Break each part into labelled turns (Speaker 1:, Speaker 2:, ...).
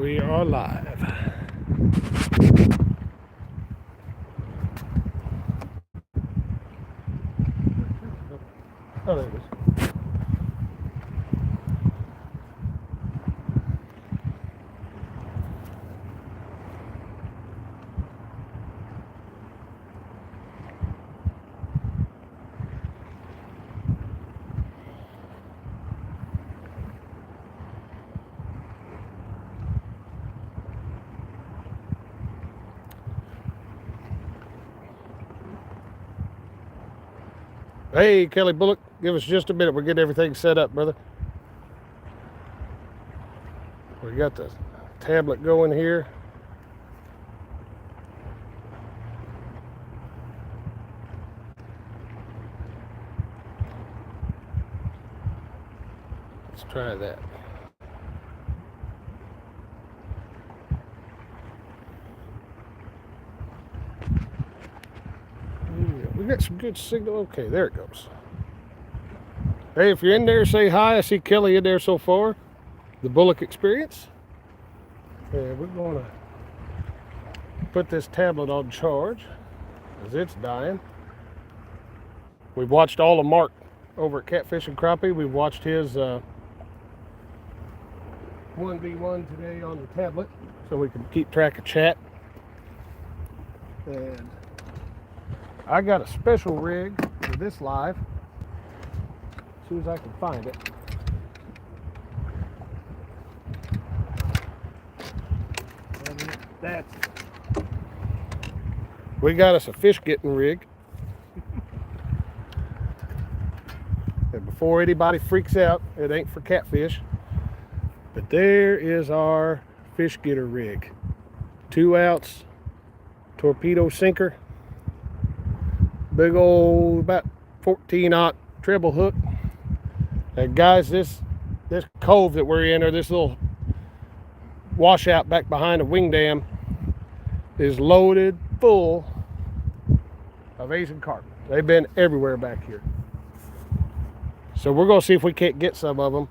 Speaker 1: We are live. Oh, there it is. Hey, Kelly Bullock, give us just a minute. We'll get everything set up, brother. We got the tablet going here. Let's try that. We got some good signal. Okay, there it goes. Hey, if you're in there, say hi. I see Kelly in there so far. The Bullock Experience. And we're going to put this tablet on charge as it's dying. We've watched all of Mark over at Catfish and Crappie. We've watched his 1v1 today on the tablet so we can keep track of chat. And I got a special rig for this live as soon as I can find it. That's it. We got us a fish getting rig. And before anybody freaks out, it ain't for catfish. But there is our fish getter rig. 2 ounce torpedo sinker. Big old about 14-aught treble hook. And guys, this cove that we're in, or this little washout back behind the wing dam, is loaded full of Asian carp. They've been everywhere back here. So we're going to see if we can't get some of them.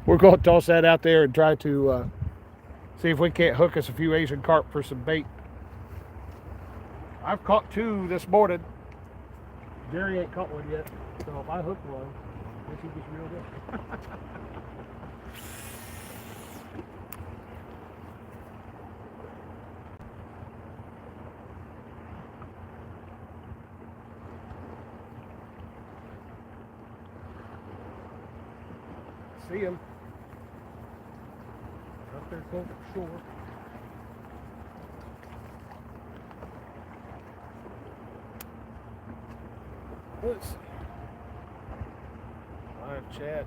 Speaker 1: We're going to toss that out there and try to see if we can't hook us a few Asian carp for some bait. I've caught 2 this morning. Jerry ain't caught one yet, so if I hook one, this will be real good. See him up there close to shore. Let's see. Live chat.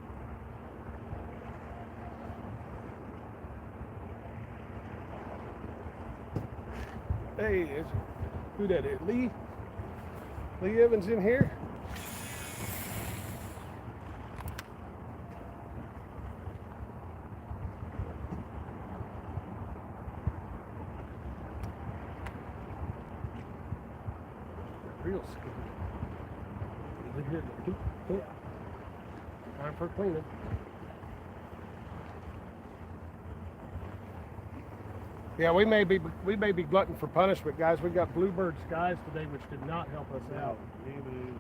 Speaker 1: Hey, who that is? Lee Evans in here. Real skinny. Time for cleaning. Yeah, we may be glutton for punishment, guys. We got bluebird skies today, which did not help us out. New moon.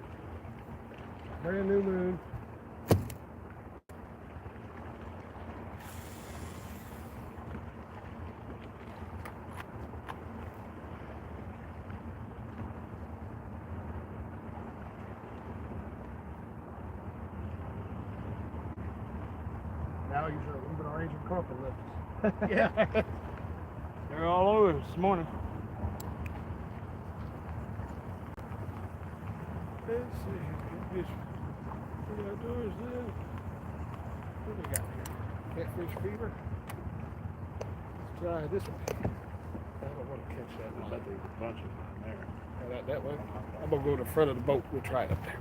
Speaker 1: Brand new moon. Now you're a little bit of Asian carp left.
Speaker 2: Yeah. They're all over this morning.
Speaker 1: Let's see. What do I do is this? What do we got here? Catfish fever. Let's try this one. I don't want to catch that one.
Speaker 2: There's a bunch of them in there.
Speaker 1: That way. I'm going to go to the front of the boat. We'll try it up there.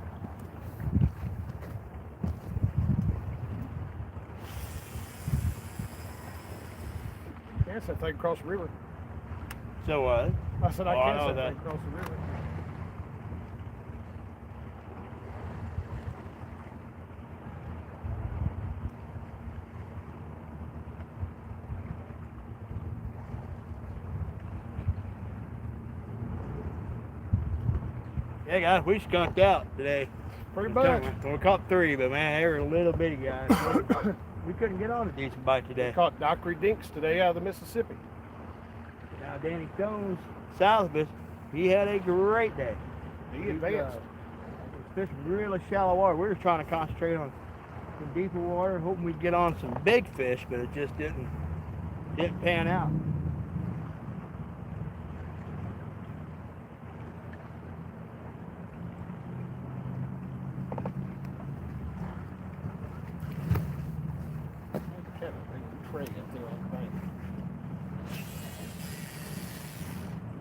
Speaker 1: That's that thing across the river.
Speaker 2: So what?
Speaker 1: I said I can't
Speaker 2: know
Speaker 1: set
Speaker 2: that.
Speaker 1: thing across the river.
Speaker 2: Yeah, guys, we skunked out today.
Speaker 1: Pretty much.
Speaker 2: So we caught 3, but man, they were little bitty guys. We couldn't get on a decent bite
Speaker 1: We
Speaker 2: today.
Speaker 1: caught Dockery Dinks today out of the Mississippi.
Speaker 2: Now Danny Stones, south of us, he had a great day.
Speaker 1: He advanced.
Speaker 2: Fish really shallow water. We were trying to concentrate on some deeper water, hoping we'd get on some big fish, but it just didn't pan out.
Speaker 1: Tray up there on the bank.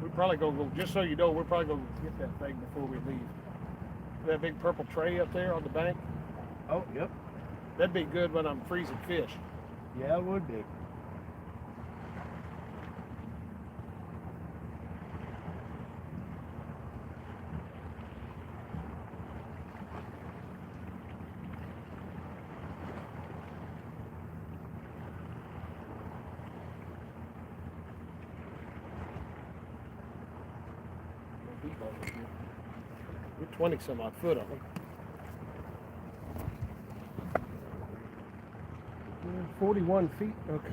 Speaker 1: We're probably gonna go, just so you know, we're probably gonna get that thing before we leave. That big purple tray up there on the bank,
Speaker 2: Oh, yep.
Speaker 1: that'd be good when I'm freezing fish.
Speaker 2: Yeah, it would be.
Speaker 1: We're 20 some odd foot on them. 41 feet, okay.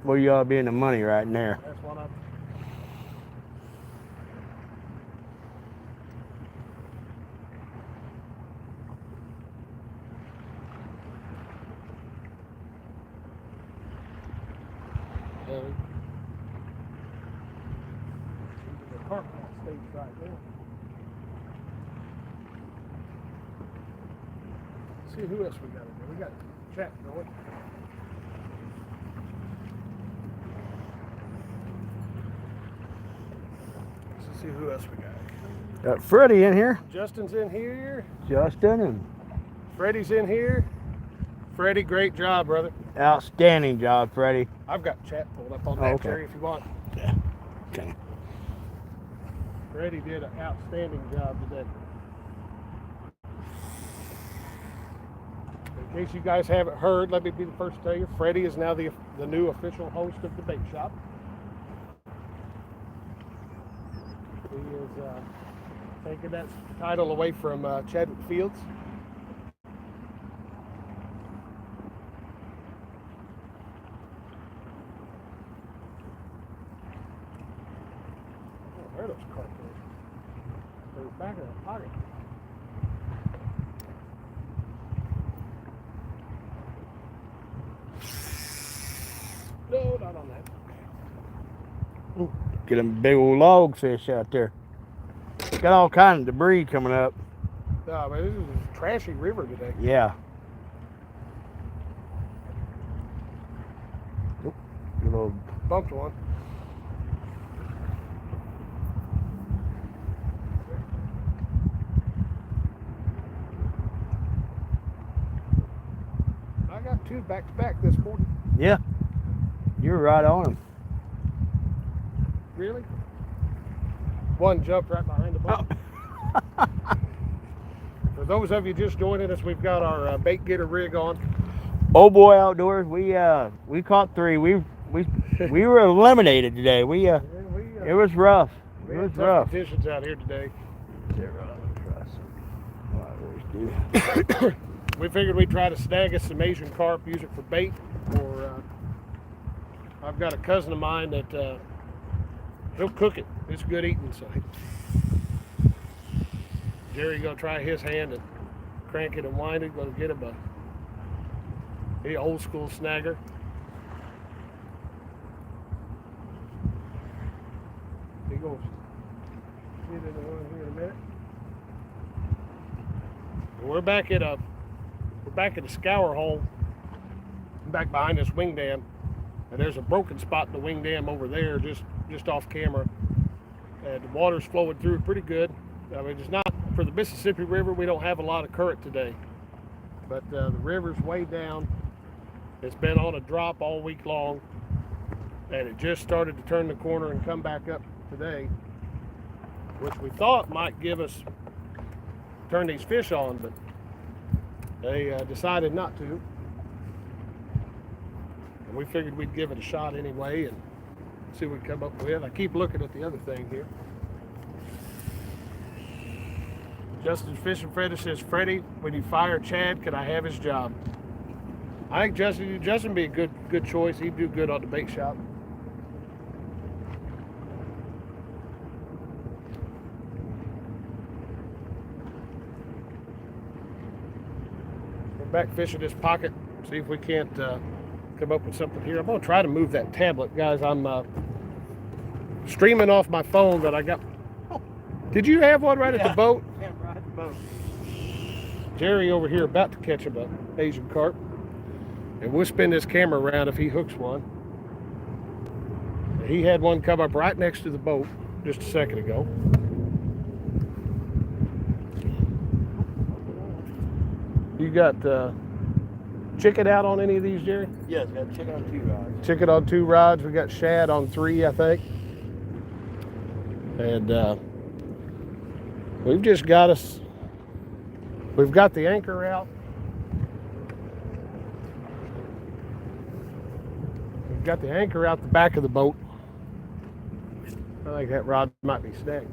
Speaker 2: Well, you ought to be in the money right in there.
Speaker 1: That's one of them. The carp stays right there. See who else we got in there. We got chat going. Let's see who else we got.
Speaker 2: Got Freddie in here.
Speaker 1: Justin's in here.
Speaker 2: Justin and
Speaker 1: Freddie's in here. Freddie, great job, brother.
Speaker 2: outstanding job, Freddie.
Speaker 1: I've got chat pulled up on
Speaker 2: Oh,
Speaker 1: that,
Speaker 2: okay.
Speaker 1: Terry, if you want.
Speaker 2: Yeah. Okay.
Speaker 1: Freddie did an outstanding job today. In case you guys haven't heard, let me be the first to tell you, Freddie is now the new official host of the bait shop. He is taking that title away from Chadwick Fields. Oh, where are those carp at? They're back in the pocket. No, not on that.
Speaker 2: Ooh, get a big old log fish out there. Got all kind of debris coming up.
Speaker 1: No, man, this is a trashy river today.
Speaker 2: Yeah. Oop, good little.
Speaker 1: Bumped one. I got two back to back this morning.
Speaker 2: Yeah. You're right on him.
Speaker 1: Really? One jumped right behind the boat.
Speaker 2: Oh.
Speaker 1: For those of you just joining us, we've got our bait getter rig on.
Speaker 2: Oh boy, outdoors. We caught 3. We were eliminated today. It was rough.
Speaker 1: We
Speaker 2: It
Speaker 1: had
Speaker 2: was
Speaker 1: tough
Speaker 2: rough.
Speaker 1: conditions out here today. We figured we'd try to snag us some Asian carp, use it for bait. Or I've got a cousin of mine that he'll cook it. It's good eating. So Jerry gonna try his hand and crank it and wind it. Gonna get him a old school snagger. He goes get in the one here in a minute. We're back at a scour hole back behind this wing dam, and there's a broken spot in the wing dam over there just off camera, and the water's flowing through pretty good. I mean, it's not for the Mississippi River. We don't have a lot of current today, but the river's way down. It's been on a drop all week long, and it just started to turn the corner and come back up today. which we thought might give us, turn these fish on, but they decided not to. And we figured we'd give it a shot anyway and see what we come up with. I keep looking at the other thing here. Justin's Fishing Freddy says, Freddie, when you fire Chad, can I have his job? I think Justin would be a good choice. He'd do good on the bait shop. We're back fishing this pocket. See if we can't come up with something here. I'm gonna try to move that tablet, guys. I'm streaming off my phone that I got. Did you have one right at the boat?
Speaker 2: Yeah, right at the boat.
Speaker 1: Jerry over here about to catch him an Asian carp. And we'll spin this camera around if he hooks one. He had one come up right next to the boat just a second ago. You got chicken out on any of these, Jerry?
Speaker 2: Yes, got chicken on 2 rods.
Speaker 1: Chicken on 2 rods. We got shad on 3, I think. And we've just got us. We've got the anchor out. We've got the anchor out the back of the boat. I think that rod might be snagged.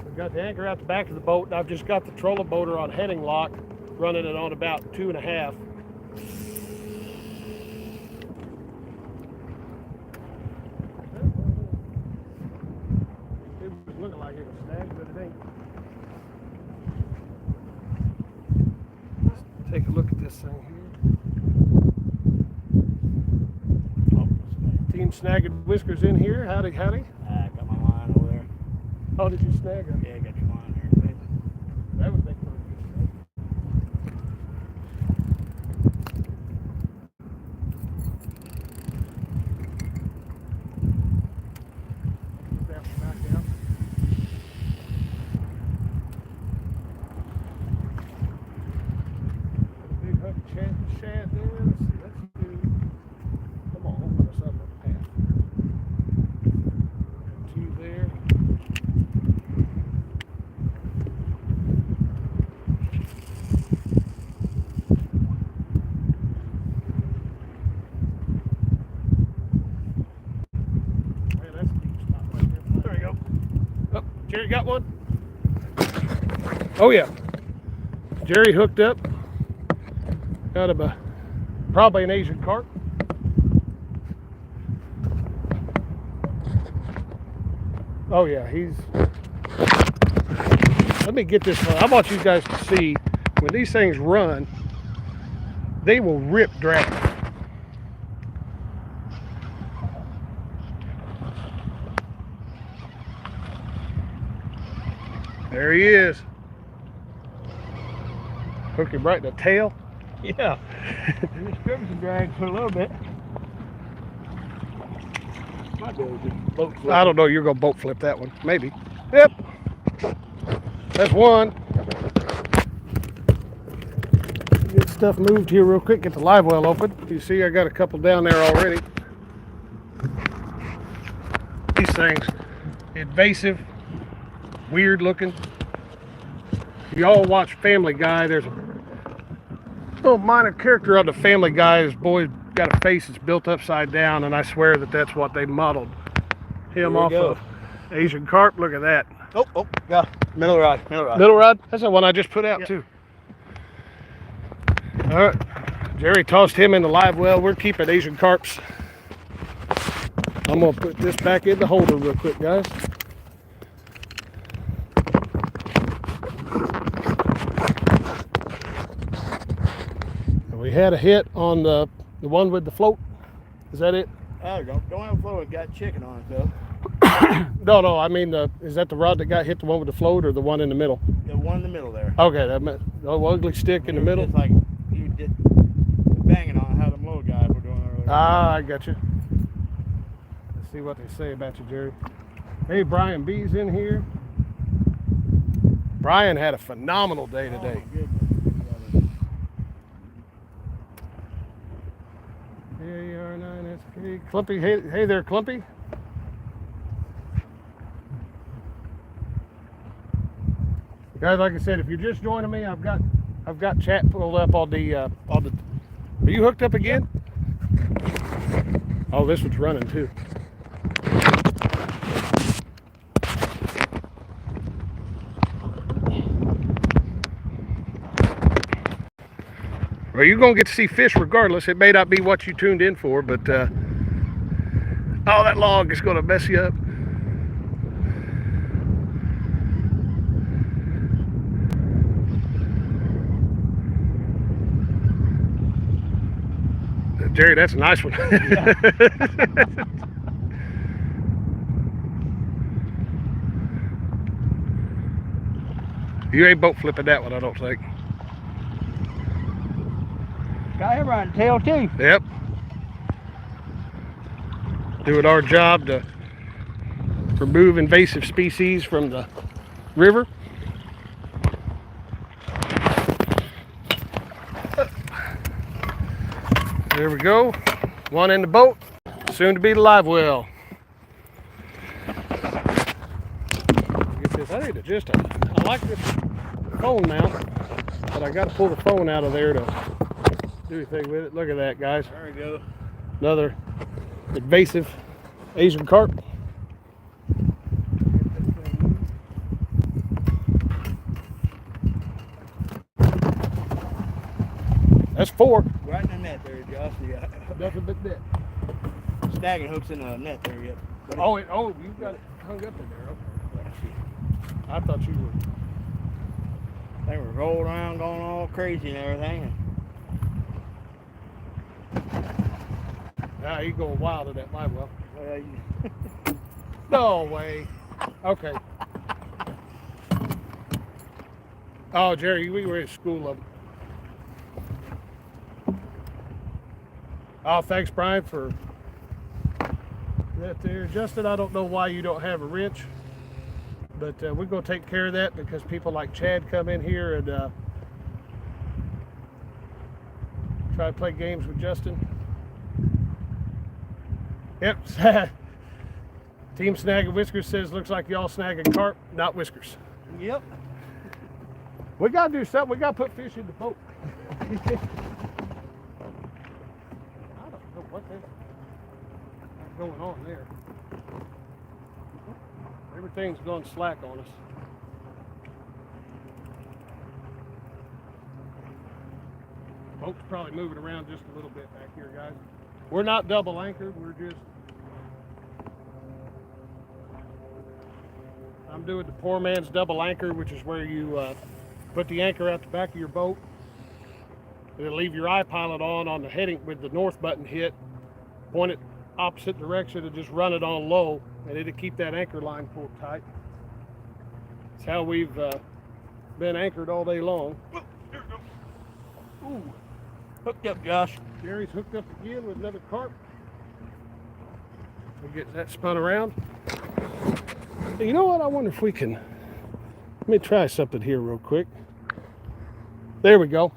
Speaker 1: We've got the anchor out the back of the boat, and I've just got the trolling motor on heading lock, running it on about 2.5. It was looking like it was snagged, but it ain't. Let's take a look at this thing here. Team Snagging Whiskers in here. Howdy, howdy.
Speaker 2: I got my line over there.
Speaker 1: Oh, did you snag her?
Speaker 2: Yeah, I got your line there.
Speaker 1: That would make for a good snag. Snap it back out. Big hook shad there. Let's see. Let's do. Come on, open us up a path. 2 there. Man, that's a deep spot right there. There we go. Oh, Jerry got one? Oh yeah. Jerry hooked up. Got him probably an Asian carp. Oh yeah, he's. Let me get this one. I want you guys to see when these things run, they will rip drag. There he is. Hook him right in the tail.
Speaker 2: Yeah. And this scrimmage drag for a little bit. Might be able to just boat flip.
Speaker 1: I don't know. You're gonna boat flip that one, maybe. Yep. That's one. Get stuff moved here real quick. Get the live well open. You see, I got a couple down there already. These things, invasive, weird looking. You all watch Family Guy. There's a little minor character on the Family Guy. His boy's got a face that's built upside down, and I swear that that's what they modeled him off of. Asian carp. Look at that.
Speaker 2: Oh, yeah. Middle rod.
Speaker 1: Middle rod. That's the one I just put out too. All right. Jerry tossed him in the live well. We're keeping Asian carps. I'm gonna put this back in the holder real quick, guys. We had a hit on the one with the float. Is that it?
Speaker 2: Oh, don't have a float. It's got chicken on it though.
Speaker 1: No. I mean, is that the rod that got hit? The one with the float, or the one in the middle?
Speaker 2: The one in the middle there.
Speaker 1: Okay, that meant the ugly stick in the middle.
Speaker 2: Just like you did banging on how them little guys were doing earlier.
Speaker 1: Ah, I got you. Let's see what they say about you, Jerry. Hey, Brian B's in here. Brian had a phenomenal day today.
Speaker 2: Oh, my goodness.
Speaker 1: AR9SK. Clumpy, hey there, Clumpy. Guys, like I said, if you're just joining me, I've got chat pulled up on the. Are you hooked up again? Oh, this one's running too. Well, you're gonna get to see fish regardless. It may not be what you tuned in for, but oh, that log is gonna mess you up. Jerry, that's a nice one.
Speaker 2: Yeah.
Speaker 1: You ain't boat flipping that one, I don't think.
Speaker 2: Got him right tail too.
Speaker 1: Yep. Doing our job to remove invasive species from the river. There we go. One in the boat, soon to be the live well. Get this. I need to just. I like this phone mount, but I got to pull the phone out of there to do anything with it. Look at that, guys.
Speaker 2: There we go.
Speaker 1: Another invasive Asian carp. That's 4.
Speaker 2: Right in the net there, Josh. Yeah.
Speaker 1: Nothing but that.
Speaker 2: Snagging hooks in the net there yet.
Speaker 1: Oh, you got it hung up in there. Okay. I thought you were.
Speaker 2: They were rolling around, going all crazy and everything.
Speaker 1: Nah, you going wild at that live well.
Speaker 2: Well,
Speaker 1: No way. Okay. Oh, Jerry, we were at school of them. Oh, thanks, Brian, for that there. Justin, I don't know why you don't have a wrench, but we're going to take care of that because people like Chad come in here and try to play games with Justin. Yep. Team Snagging Whiskers says, looks like y'all snagging carp, not whiskers.
Speaker 2: Yep.
Speaker 1: We got to do something. We got to put fish in the boat. I don't know what that's going on there. Everything's going slack on us. Boat's probably moving around just a little bit back here, guys. We're not double anchored. We're just... I'm doing the poor man's double anchor, which is where you put the anchor at the back of your boat and then leave your iPilot on the heading with the north button hit, point it opposite direction and just run it on low, and it'll keep that anchor line pulled tight. It's how we've been anchored all day long.
Speaker 2: There we go. Ooh. Hooked up, Josh.
Speaker 1: Jerry's hooked up again with another carp. We'll get that spun around. You know what? I wonder if we can... Let me try something here real quick. There we go.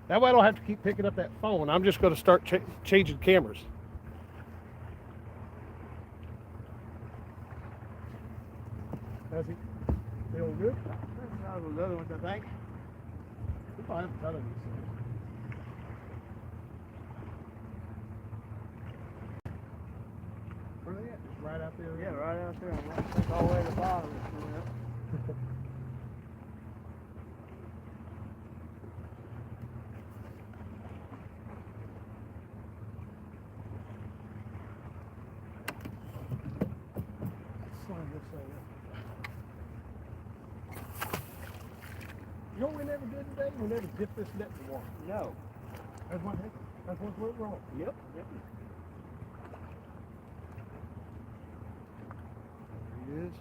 Speaker 1: That way I don't have to keep picking up that phone. I'm just going to start changing cameras. How's he feeling good?
Speaker 2: That was the other ones, I think.
Speaker 1: We probably have a ton of these things. Where are they at? Just right out there?
Speaker 2: Yeah, right out there. I'm all the way to the bottom.
Speaker 1: You know what we never did today? We never dipped this net in water.
Speaker 2: No.
Speaker 1: That's what went wrong.
Speaker 2: Yep.
Speaker 1: There he is.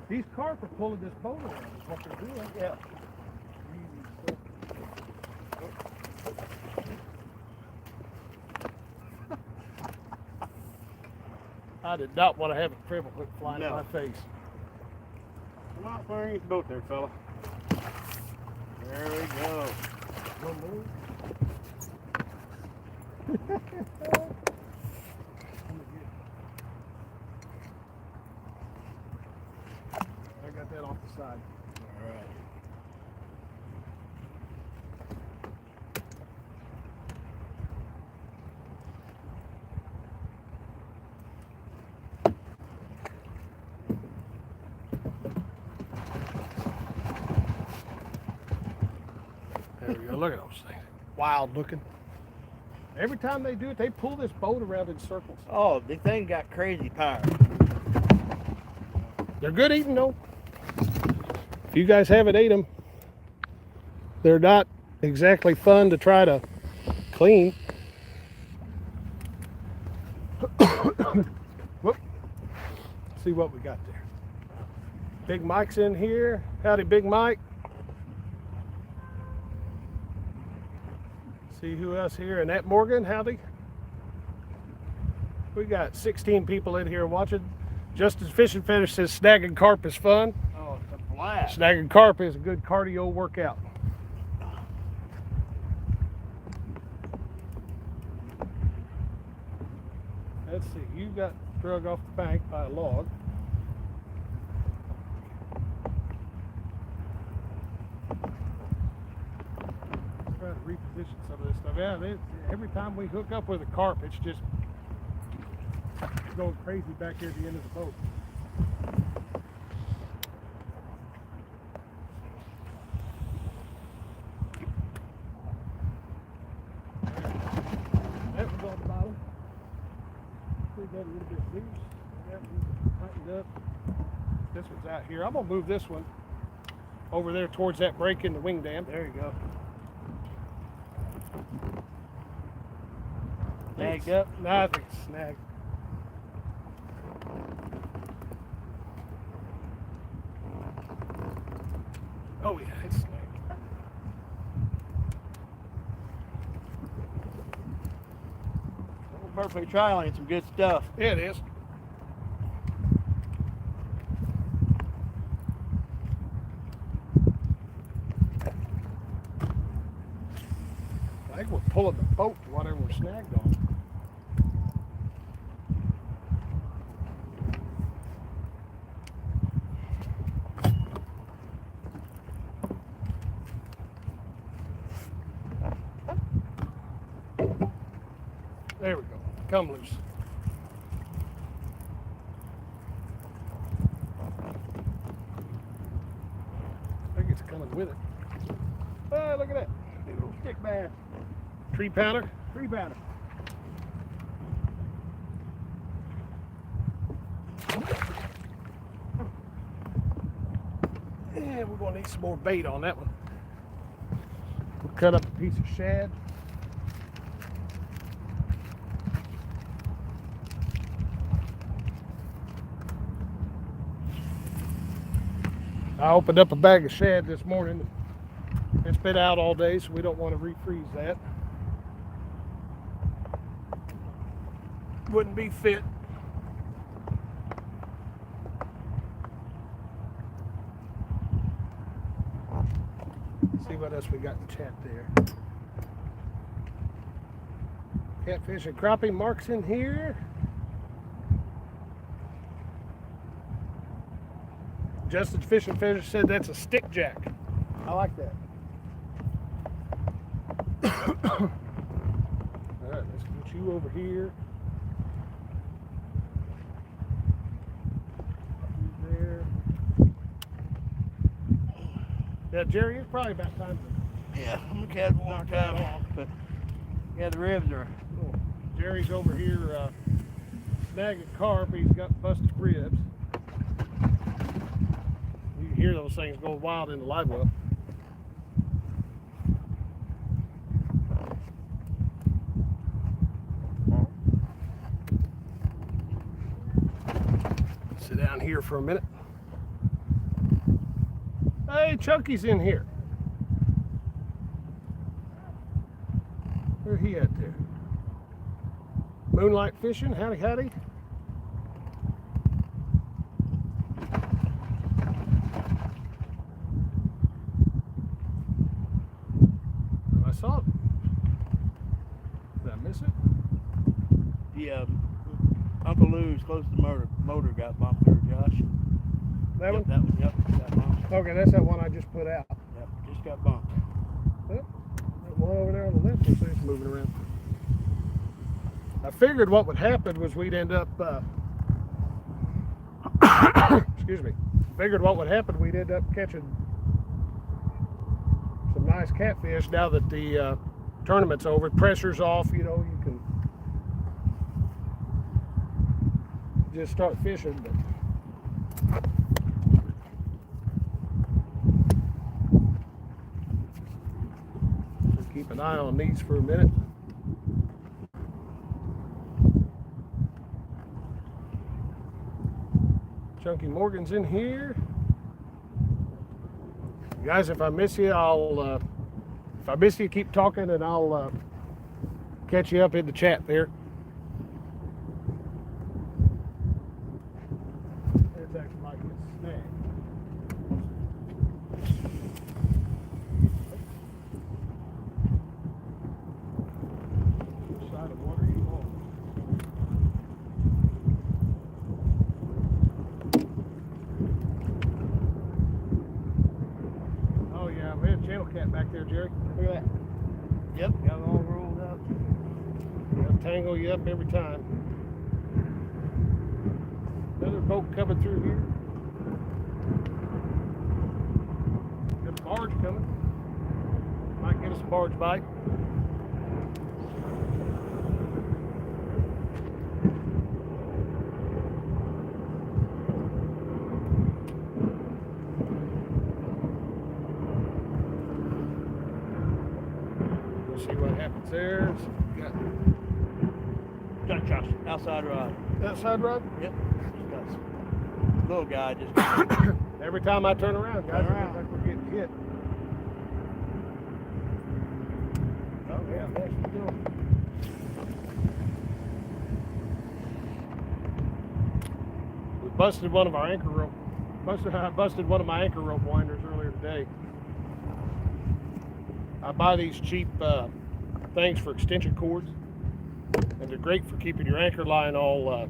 Speaker 1: These carp are pulling this boat around. Is what they're doing.
Speaker 2: Yeah.
Speaker 1: I did not want to have a treble hook flying in
Speaker 2: No.
Speaker 1: my face.
Speaker 2: Come out firing his boat there, fella. There we go.
Speaker 1: One more. There we go. Look at those things. Wild looking. Every time they do it, they pull this boat around in circles.
Speaker 2: Oh, the thing got crazy power.
Speaker 1: They're good eating though. If you guys haven't ate them, they're not exactly fun to try to clean. Whoop. See what we got there. Big Mike's in here. Howdy, Big Mike. See who else here? Annette Morgan, howdy. We got 16 people in here watching. Justin's Fishing Fetish says snagging carp is fun.
Speaker 2: Oh, it's a blast.
Speaker 1: Snagging carp is a good cardio workout. Let's see, you got drug off the bank by a log. Trying to reposition some of this stuff. Yeah, every time we hook up with a carp, it's just going crazy back here at the end of the boat. That was on the bottom. We got a little bit loose. That one's tightened up. This one's out here. I'm gonna move this one over there towards that break in the wing dam.
Speaker 2: There you go. Snagged up?
Speaker 1: No, I think it's snagged. Oh yeah, it's snagged.
Speaker 2: Perfectly trialing some good stuff.
Speaker 1: Yeah, it is. I think we're pulling the boat to whatever we're snagged on. There we go. Come loose. I think it's coming with it. Oh, look at that.
Speaker 2: Big old stick bass.
Speaker 1: Tree pounder.
Speaker 2: 3-pounder.
Speaker 1: Yeah, we're going to need some more bait on that one. We'll cut up a piece of shad. I opened up a bag of shad this morning. It's been out all day, so we don't want to refreeze that. Wouldn't be fit. See what else we got in chat there. Catfish and Crappie, Mark's in here. Justin's Fishing Fetish said that's a stick jack.
Speaker 2: I like that.
Speaker 1: All right, let's get you over here. You there. Yeah, Jerry, it's probably about time to
Speaker 2: Yeah, I'm gonna catch one time off, but yeah, the ribs are.
Speaker 1: oh, Jerry's over here snagging carp. He's got busted ribs. You can hear those things going wild in the live well. Sit down here for a minute. Hey, Chunky's in here. Where he at there? Moonlight fishing, howdy howdy. I saw it. Did I miss it?
Speaker 2: The Uncle Lou's close to the motor got bumped there, Josh.
Speaker 1: That
Speaker 2: Yep,
Speaker 1: one?
Speaker 2: that one, yep, got bumped.
Speaker 1: Okay, that's that one I just put out.
Speaker 2: Yep, just got bumped.
Speaker 1: Yep. That one over there on the left, looks like it's moving around. I figured what would happen was we'd end up, excuse me, figured what would happen, we'd end up catching some nice catfish now that the tournament's over. Pressure's off, you know, you can just start fishing. But keep an eye on these for a minute. Chunky Morgan's in here. Guys, if I miss you, keep talking and I'll catch you up in the chat there. It's acting like it's snagged. Which side of water are you on? Oh yeah, we had a channel cat back there, Jerry. Look at that.
Speaker 2: Yep, got it all rolled up.
Speaker 1: They'll tangle you up every time. Another boat coming through here. Got a barge coming. Might get us a barge bite. We'll see what happens there.
Speaker 2: Got Josh, outside rod.
Speaker 1: Outside rod?
Speaker 2: Yep. Just got some little guy just
Speaker 1: Every time I turn around, guys,
Speaker 2: Turn around.
Speaker 1: it looks like we're getting hit. Oh yeah, there she goes. We busted one of our anchor rope. I busted one of my anchor rope winders earlier today. I buy these cheap things for extension cords, and they're great for keeping your anchor line all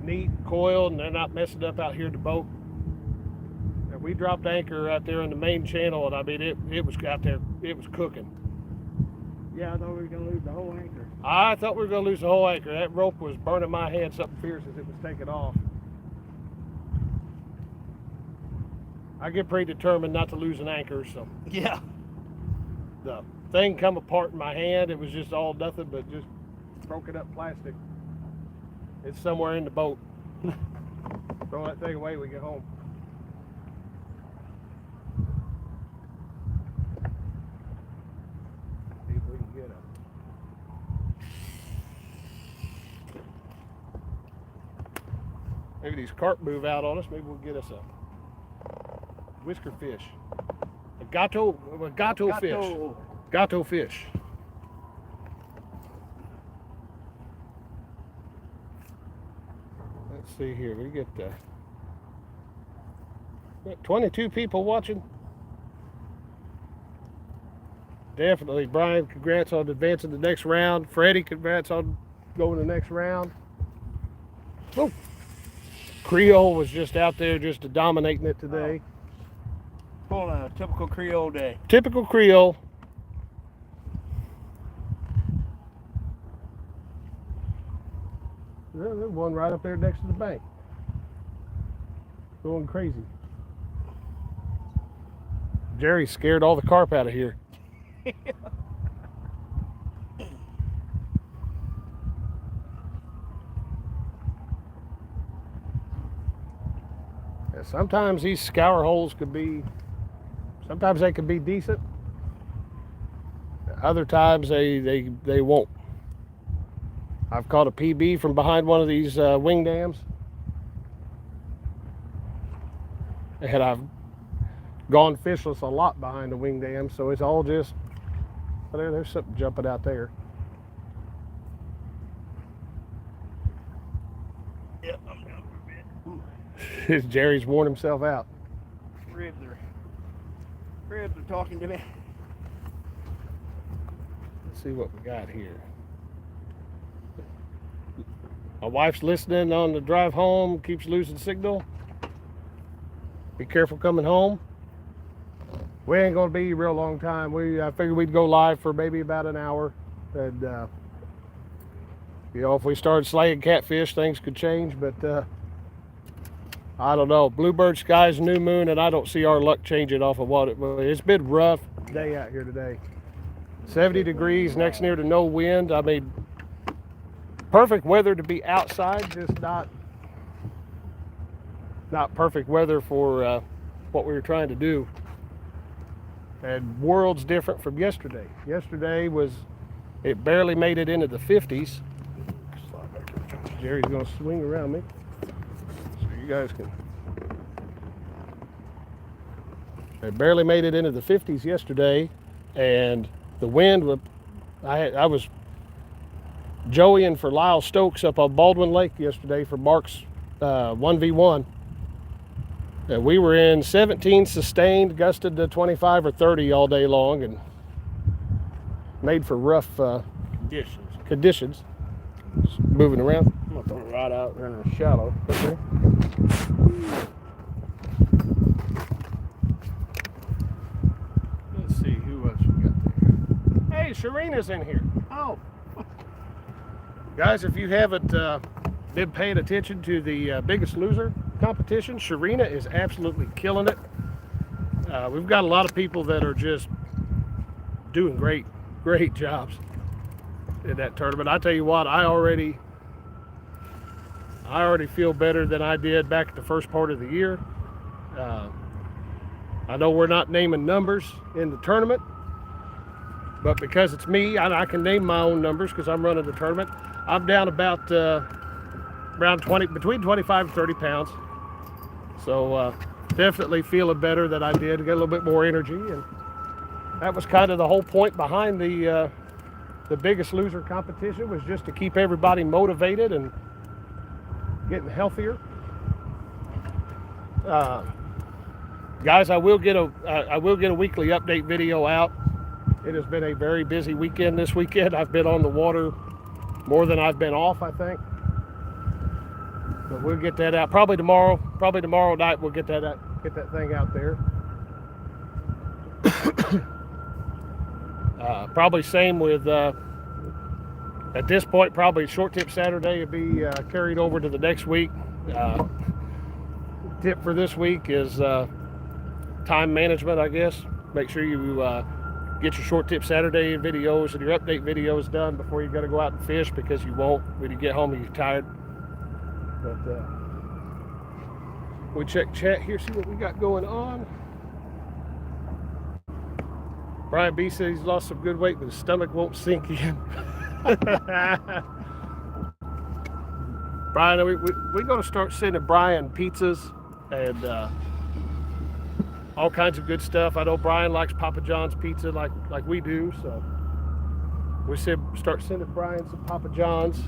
Speaker 1: neat, coiled, and they're not messing up out here in the boat. And we dropped anchor out there in the main channel, and I mean it was out there, it was cooking.
Speaker 2: Yeah, I thought we were gonna lose the whole anchor.
Speaker 1: I thought we were gonna lose the whole anchor. That rope was burning my hand something fierce as it was taking off. I get pretty determined not to lose an anchor, so
Speaker 2: Yeah.
Speaker 1: the thing come apart in my hand. It was just all nothing but just broken up plastic. It's somewhere in the boat. Throw that thing away when we get home. See if we can get maybe these carp move out on us. Maybe we'll get us a whisker fish. A gato fish. Gato fish. Let's see here. We got 22 people watching. Definitely, Brian. Congrats on advancing the next round. Freddie, congrats on going the next round. Oh, Creole was just out there just dominating it today.
Speaker 2: Pulling a typical Creole day.
Speaker 1: Typical Creole. There's one right up there next to the bank. Going crazy. Jerry scared all the carp out of here. Yeah, sometimes these scour holes could be, sometimes they could be decent. Other times they won't. I've caught a PB from behind one of these wing dams. And I've gone fishless a lot behind the wing dam, so it's all just, there's something jumping out there.
Speaker 2: Yep, I'm down for a bit.
Speaker 1: Jerry's worn himself out.
Speaker 2: Ribs are talking to me.
Speaker 1: Let's see what we got here. My wife's listening on the drive home, keeps losing signal. Be careful coming home. We ain't gonna be a real long time. I figured we'd go live for maybe about an hour. And you know, if we started slaying catfish, things could change, but I don't know. Bluebird skies, new moon, and I don't see our luck changing off of what it was. It's been rough. day out here today. 70 degrees, next near to no wind. I mean, perfect weather to be outside, just not perfect weather for what we were trying to do. And worlds different from yesterday. Yesterday it barely made it into the 50s. Jerry's gonna swing around me so you guys can. It barely made it into the 50s yesterday, and the wind was. I was joeying for Lyle Stokes up on Baldwin Lake yesterday for Mark's 1v1. And we were in 17 sustained, gusted to 25 or 30 all day long, and made for rough conditions. Just moving around.
Speaker 2: I'm gonna throw it right out there in the shallow.
Speaker 1: Okay. Let's see who else we got there. Hey, Sharina's in here.
Speaker 2: Oh,
Speaker 1: Guys, if you haven't been paying attention to the Biggest Loser competition, Sharina is absolutely killing it. We've got a lot of people that are just doing great jobs in that tournament. I tell you what, I already feel better than I did back at the first part of the year. I know we're not naming numbers in the tournament, but because it's me, I can name my own numbers because I'm running the tournament. I'm down about around between 25 and 30 pounds. So definitely feeling better than I did, get a little bit more energy, and that was kind of the whole point behind the Biggest Loser competition, was just to keep everybody motivated and getting healthier. Guys, I will get a weekly update video out. It has been a very busy weekend this weekend. I've been on the water more than I've been off, I think. But we'll get that out probably tomorrow. Probably tomorrow night we'll get that out, get that thing out there. Probably same with at this point, probably Short Tip Saturday will be carried over to the next week. Tip for this week is time management, I guess. Make sure you get your Short Tip Saturday videos and your update videos done before you got to go out and fish, because you won't when you get home and you're tired. But we check chat here, see what we got going on. Brian B says he's lost some good weight, but his stomach won't sink in. Brian, we're going to start sending Brian pizzas and all kinds of good stuff. I know Brian likes Papa John's pizza like we do, so we start sending Brian some Papa John's.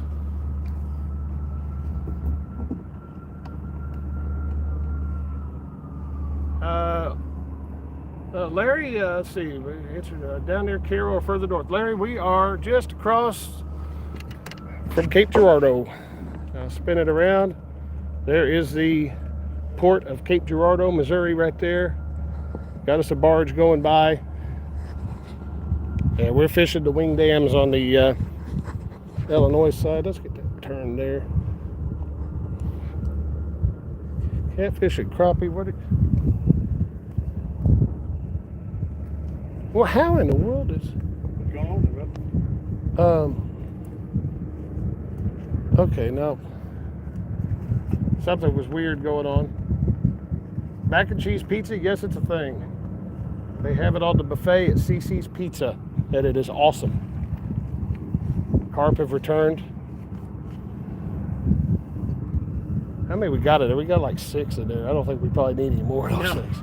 Speaker 1: Larry, let's see, it's down near Carroll or further north. Larry, we are just across from Cape Girardeau. Spin it around. There is the port of Cape Girardeau, Missouri right there. Got us a barge going by. And we're fishing the wing dams on the Illinois side. Let's get that turn there. Catfish and Crappie, well, how in the world is...
Speaker 2: what's going on, bro?
Speaker 1: Okay, no. Something was weird going on. Mac and cheese pizza, yes, it's a thing. They have it on the buffet at CC's Pizza, and it is awesome. Carp have returned. How many we got in there? We got like 6 in there. I don't think we probably need any more of those things.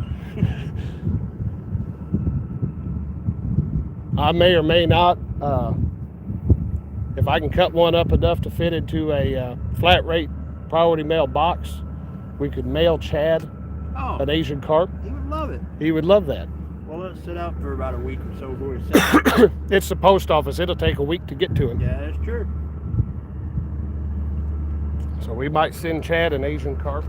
Speaker 1: I may or may not, if I can cut one up enough to fit into a flat rate priority mail box, we could mail Chad an Asian carp.
Speaker 2: He would love it.
Speaker 1: He would love that.
Speaker 2: Well, let it sit out for about a week or so before we send it.
Speaker 1: It's the post office. It'll take a week to get to him.
Speaker 2: Yeah, that's true.
Speaker 1: So we might send Chad an Asian carp.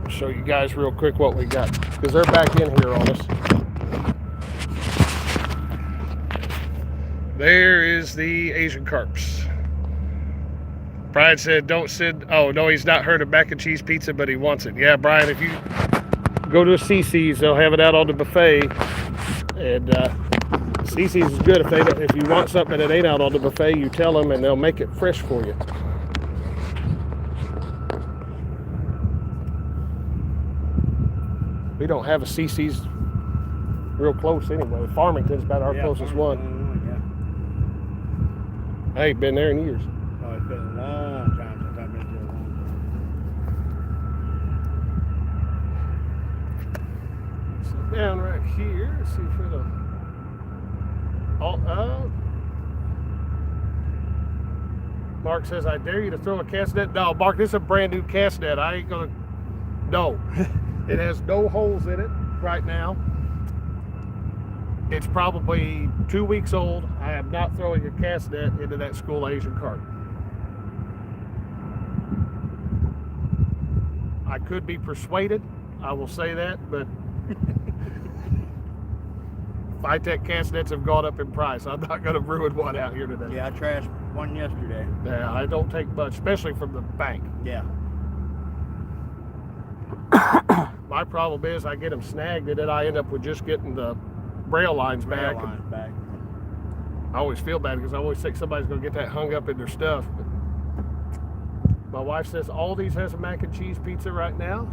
Speaker 1: I'll show you guys real quick what we got, because they're back in here on us. There is the Asian carps. Brian said don't send, oh no, he's not heard of mac and cheese pizza, but he wants it. Yeah, Brian, if you go to a CC's, they'll have it out on the buffet, and CC's is good if you want something that ain't out on the buffet, you tell them and they'll make it fresh for you. We don't have a CC's real close anyway. Farmington's about our closest one. I ain't been there in years.
Speaker 2: Oh, it's been a long time since I've been to a
Speaker 1: So down right here, let's see if it'll. Mark says, I dare you to throw a cast net. No, Mark, this is a brand new cast net. I ain't gonna. No. It has no holes in it right now. It's probably 2 weeks old. I am not throwing a cast net into that school Asian carp. I could be persuaded, I will say that, but Phytech cast nets have gone up in price. I'm not going to ruin one out here today.
Speaker 2: Yeah, I trashed one yesterday.
Speaker 1: Yeah, I don't take much, especially from the bank.
Speaker 2: Yeah.
Speaker 1: My problem is I get them snagged and then I end up with just getting the braille lines back. I always feel bad because I always think somebody's going to get that hung up in their stuff. But my wife says Aldi's has a mac and cheese pizza right now.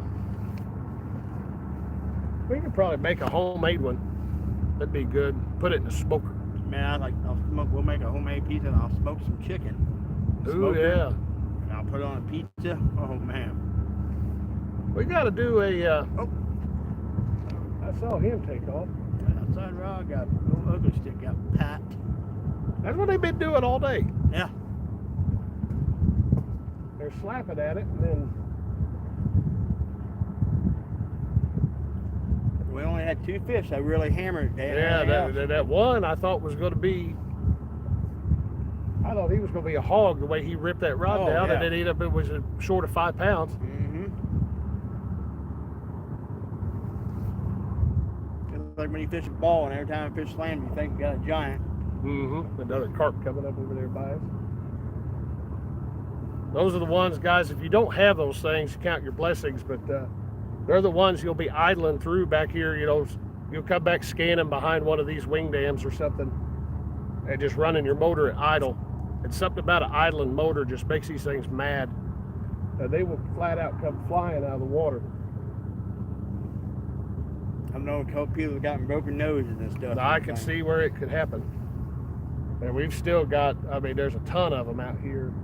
Speaker 1: We could probably make a homemade one. That'd be good. Put it in the smoker.
Speaker 2: Man, we'll make a homemade pizza and I'll smoke some chicken.
Speaker 1: Ooh, yeah.
Speaker 2: And I'll put it on a pizza. Oh, man.
Speaker 1: We got to do a. I saw him take off.
Speaker 2: Outside rod got little ugly stick got packed.
Speaker 1: That's what they've been doing all day.
Speaker 2: Yeah.
Speaker 1: They're slapping at it and then.
Speaker 2: We only had 2 fish. I really hammered it.
Speaker 1: Yeah, that one I thought was going to be. I thought he was going to be a hog the way he ripped that rod down, and then ended up it was short of 5 pounds.
Speaker 2: Like when you fish a ball and every time a fish slams, you think you got a giant.
Speaker 1: Another carp coming up over there by us. Those are the ones, guys, if you don't have those things, count your blessings, but they're the ones you'll be idling through back here. You know, you'll come back scanning behind one of these wing dams or something and just running your motor at idle. And something about an idling motor just makes these things mad. They will flat out come flying out of the water.
Speaker 2: I've known a couple people that gotten broken noses and stuff.
Speaker 1: Now, I can see where it could happen. And we've still got, I mean, there's a ton of them out here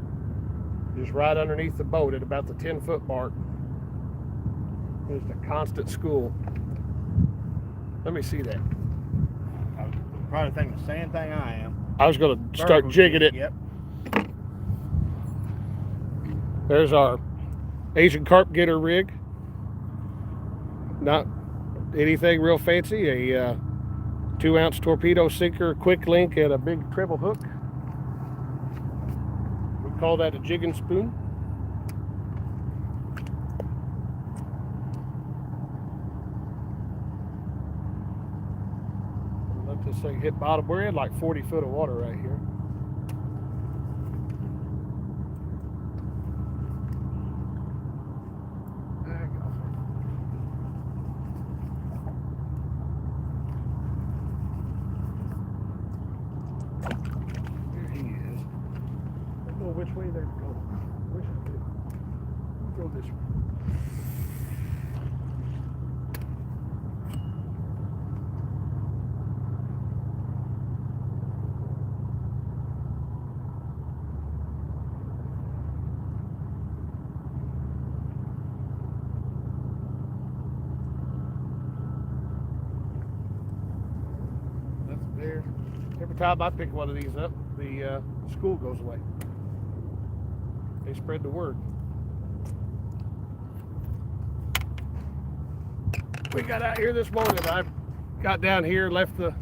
Speaker 1: just right underneath the boat at about the 10-foot mark. Just a constant school. Let me see that.
Speaker 2: I was probably thinking the same thing I am.
Speaker 1: I was going to start jigging it.
Speaker 2: Yep.
Speaker 1: There's our Asian carp getter rig. Not anything real fancy. A 2-ounce torpedo sinker, quick link, and a big treble hook. We call that a jig and spoon. Let this thing hit bottom. We're in like 40 foot of water right here. Which way they're going. Wish I could go this way. That's there. Every time I pick one of these up, the school goes away. They spread the word. We got out here this morning. I got down here, left the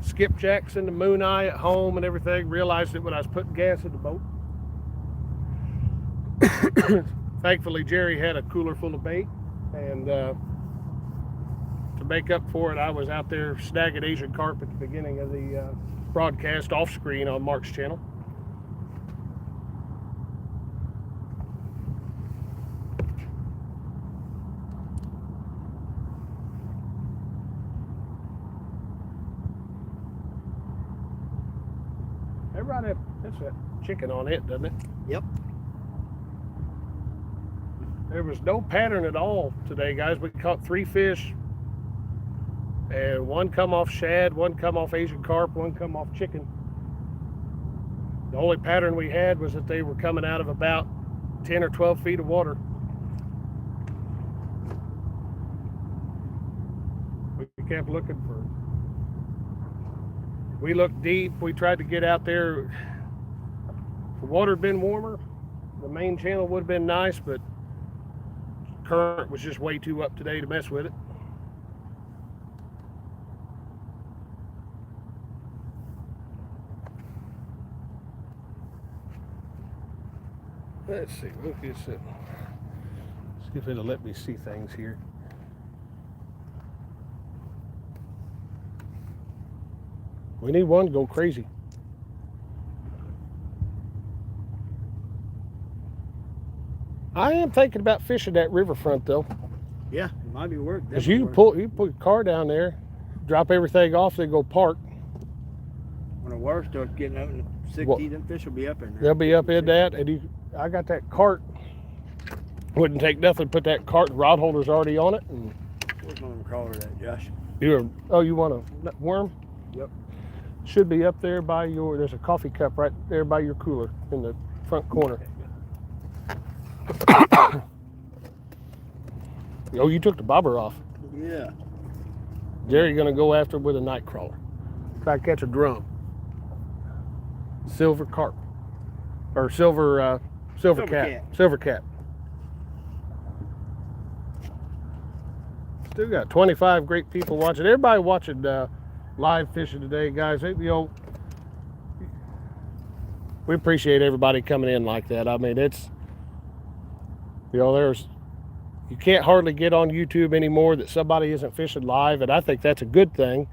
Speaker 1: skipjacks and the moon eye at home and everything. Realized it when I was putting gas in the boat. Thankfully, Jerry had a cooler full of bait, and to make up for it, I was out there snagging Asian carp at the beginning of the broadcast off screen on Mark's channel. That's that chicken on it, doesn't it?
Speaker 2: Yep.
Speaker 1: There was no pattern at all today, guys. We caught 3 fish, and one come off shad, one come off Asian carp, one come off chicken. The only pattern we had was that they were coming out of about 10 or 12 feet of water. We kept looking for. We looked deep. We tried to get out there. If the water had been warmer, the main channel would have been nice, but current was just way too up today to mess with it. Let's see. Let's see if it'll let me see things here. We need one to go crazy. I am thinking about fishing that riverfront though.
Speaker 2: Yeah, it might be worth it.
Speaker 1: Because you put your car down there, drop everything off, then go park.
Speaker 2: When the water starts getting up in the 60, them fish will be up in there.
Speaker 1: They'll be up in that, and I got that cart. Wouldn't take nothing to put that cart. Rod holder's already on it. And
Speaker 2: Where's one of them crawlers at, Josh?
Speaker 1: you want a worm?
Speaker 2: Yep.
Speaker 1: Should be up there by your. There's a coffee cup right there by your cooler in the front corner. Oh, you took the bobber off.
Speaker 2: Yeah.
Speaker 1: Jerry's gonna go after it with a night crawler. Try to catch a drum. Silver carp. Or silver cap. Silver cap. Still got 25 great people watching. Everybody watching live fishing today, guys. We appreciate everybody coming in like that. I mean, it's you can't hardly get on YouTube anymore that somebody isn't fishing live, and I think that's a good thing.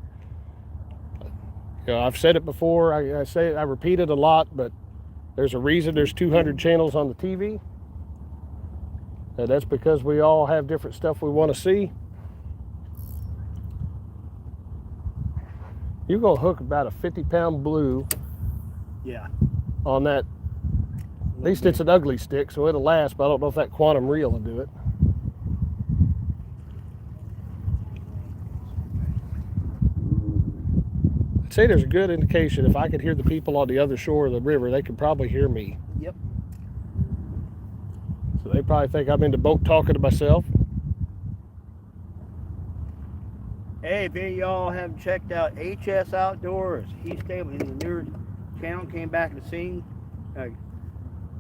Speaker 1: I've said it before. I repeat it a lot, but there's a reason there's 200 channels on the TV. And that's because we all have different stuff we want to see. You're gonna hook about a 50-pound blue.
Speaker 2: Yeah.
Speaker 1: On that. At least it's an ugly stick, so it'll last, but I don't know if that quantum reel will do it. I'd say there's a good indication. If I could hear the people on the other shore of the river, they could probably hear me.
Speaker 2: Yep.
Speaker 1: So they probably think I'm in the boat talking to myself.
Speaker 2: Hey, if any of y'all haven't checked out HS Outdoors, Heath Stable, in the newer channel, came back to the scene,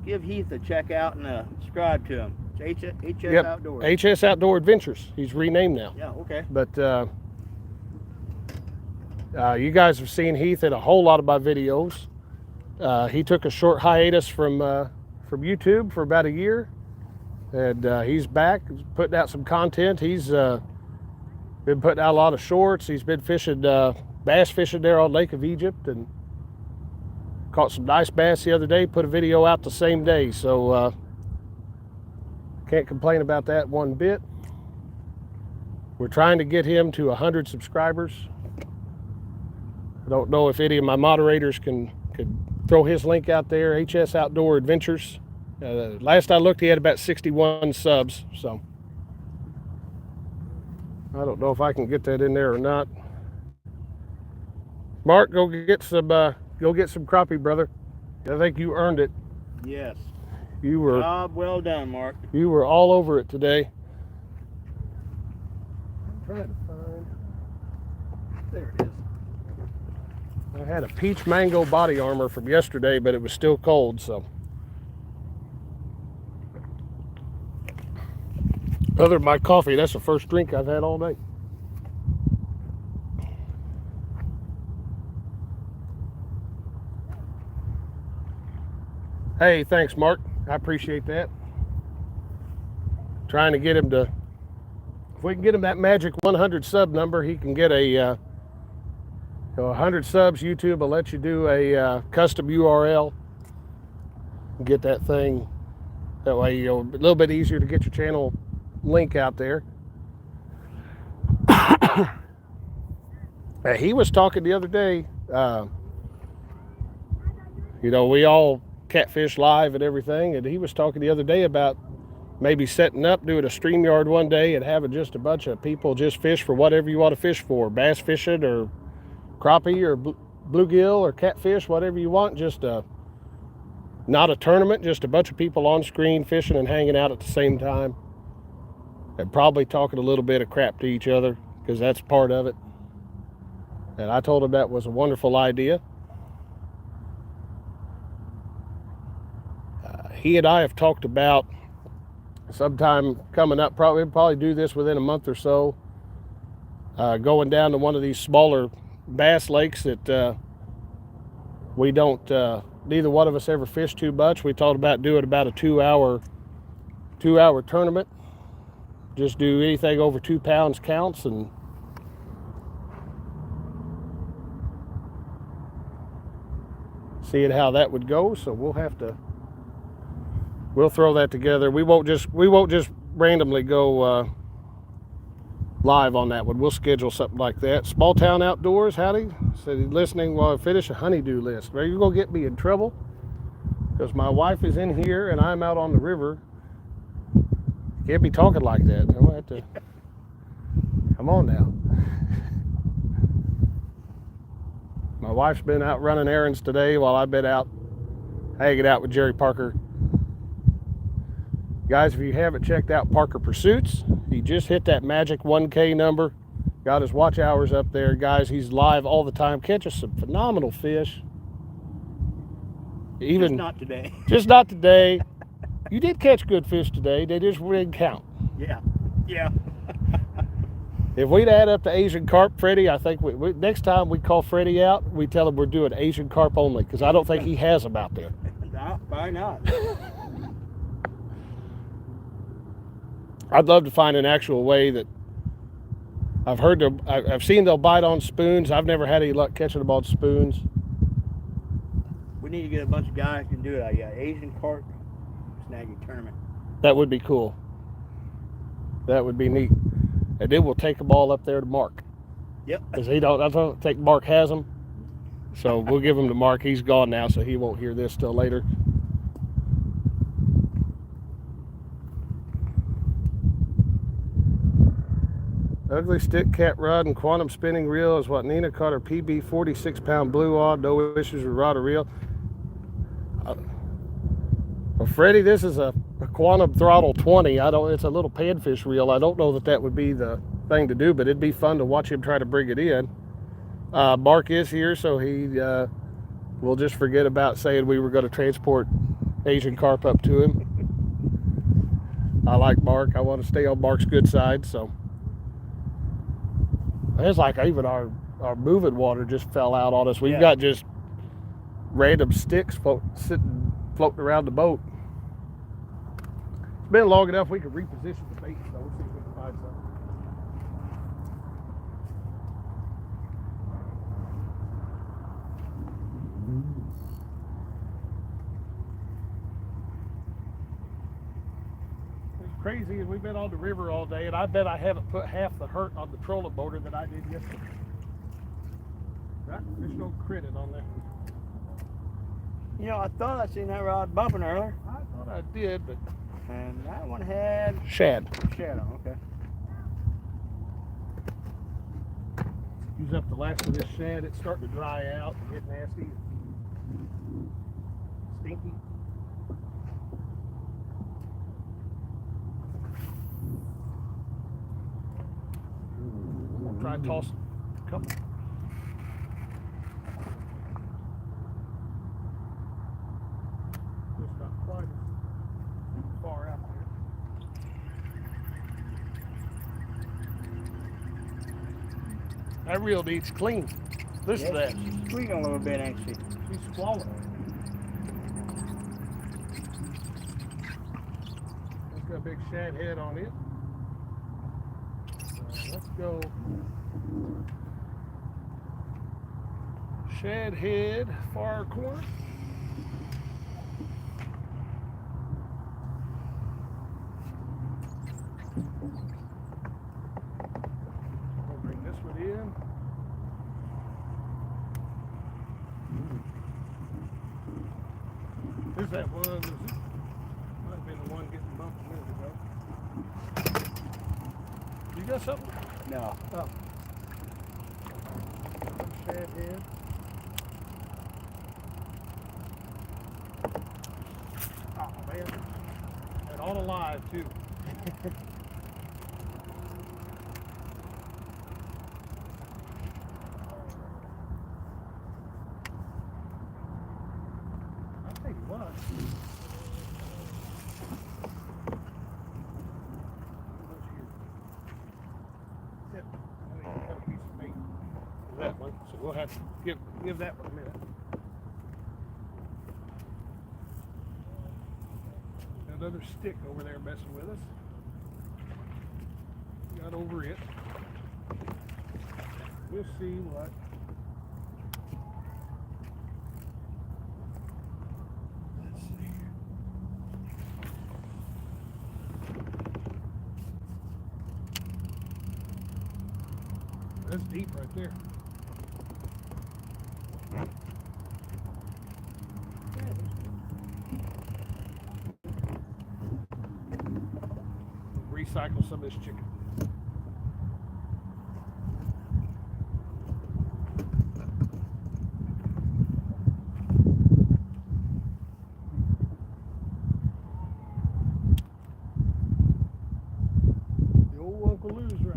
Speaker 2: give Heath a check out and subscribe to him. It's HS Outdoors.
Speaker 1: HS Outdoor Adventures. He's renamed now.
Speaker 2: Yeah, okay.
Speaker 1: But you guys have seen Heath in a whole lot of my videos. He took a short hiatus from YouTube for about a year, and he's back, putting out some content. He's been putting out a lot of shorts. He's been fishing, bass fishing there on Lake of Egypt, and caught some nice bass the other day. Put a video out the same day, so can't complain about that one bit. We're trying to get him to 100 subscribers. I don't know if any of my moderators could throw his link out there, HS Outdoor Adventures. Last I looked, he had about 61 subs, so I don't know if I can get that in there or not. Mark, go get some crappie, brother. I think you earned it.
Speaker 2: Yes.
Speaker 1: You were.
Speaker 2: Job well done, Mark.
Speaker 1: You were all over it today. I'm trying to find. There it is. I had a peach mango body armor from yesterday, but it was still cold, so. Other than my coffee, that's the first drink I've had all day. Hey, thanks, Mark. I appreciate that. Trying to get him to, if we can get him that magic 100 sub number, he can get a 100 subs. YouTube will let you do a custom URL. Get that thing. That way, a little bit easier to get your channel link out there. He was talking the other day. You know, we all catfish live and everything, and he was talking the other day about maybe setting up, doing a StreamYard one day and having just a bunch of people just fish for whatever you want to fish for, bass fishing or crappie or bluegill or catfish, whatever you want. Just not a tournament, just a bunch of people on screen fishing and hanging out at the same time, and probably talking a little bit of crap to each other, because that's part of it. And I told him that was a wonderful idea. He and I have talked about sometime coming up, probably do this within a month or so, going down to one of these smaller bass lakes that we don't, neither one of us ever fished too much. We talked about doing about a 2-hour tournament. Just do anything over 2 pounds counts, and seeing how that would go. So we'll throw that together. We won't just randomly go live on that one. We'll schedule something like that. Small Town Outdoors, howdy. Said he's listening while I finish a honeydew list. Are you gonna get me in trouble? Because my wife is in here and I'm out on the river. Can't be talking like that. I'll have to. Come on now. My wife's been out running errands today while I've been out hanging out with Jerry Parker. Guys, if you haven't checked out Parker Pursuits, he just hit that magic 1K number. Got his watch hours up there. Guys, he's live all the time. Catches some phenomenal fish.
Speaker 2: Just not today.
Speaker 1: Just not today. You did catch good fish today. They just didn't count.
Speaker 2: Yeah.
Speaker 1: If we'd add up the Asian carp, Freddie, I think next time we call Freddie out, we tell him we're doing Asian carp only, because I don't think he has them out there.
Speaker 2: No, why not?
Speaker 1: I'd love to find an actual way that I've seen they'll bite on spoons. I've never had any luck catching them on spoons.
Speaker 2: We need to get a bunch of guys who can do it. Yeah, Asian carp snagging tournament.
Speaker 1: That would be cool. That would be neat. And then we'll take them all up there to Mark.
Speaker 2: Yep.
Speaker 1: Because I don't think Mark has them. So we'll give them to Mark. He's gone now, so he won't hear this till later. Ugly stick, cat rod, and quantum spinning reel is what Nina caught her PB 46-pound blue odd. No issues with rod or reel. Well, Freddie, this is a quantum throttle 20. It's a little panfish reel. I don't know that would be the thing to do, but it'd be fun to watch him try to bring it in. Mark is here, so he will just forget about saying we were going to transport Asian carp up to him. I like Mark. I want to stay on Mark's good side, so. It's like even our moving water just fell out on us. We've got just random sticks floating around the boat. It's been long enough we could reposition the bait, so we'll see if we can find something. It's crazy, we've been on the river all day, and I bet I haven't put half the hurt on the trolling motor that I did yesterday. Right? There's no credit on that.
Speaker 2: You know, I thought I seen that rod bumping earlier.
Speaker 1: I thought I did, but.
Speaker 2: And that one had
Speaker 1: shad.
Speaker 2: Shad on, okay.
Speaker 1: Use up the last of this shad. It's starting to dry out and get nasty. Stinky. I'll try and toss a couple. Just not quite as far out there. That reel needs clean. Listen to that.
Speaker 2: She's squeaking a little bit, ain't she?
Speaker 1: She's swallowing. It's got a big shad head on it. Let's go. Shad head, far corner. We'll bring this one in. There's that one. Might have been the one getting bumped a minute ago. You got something?
Speaker 2: No.
Speaker 1: Oh. Shad head. Oh man. And all alive too. I'll tell you what. That one, so we'll have to give that one a minute. Another stick over there messing with us. Got over it. We'll see what. Let's see. That's deep right there. Recycle some of this chicken. The old Uncle Lou's ride.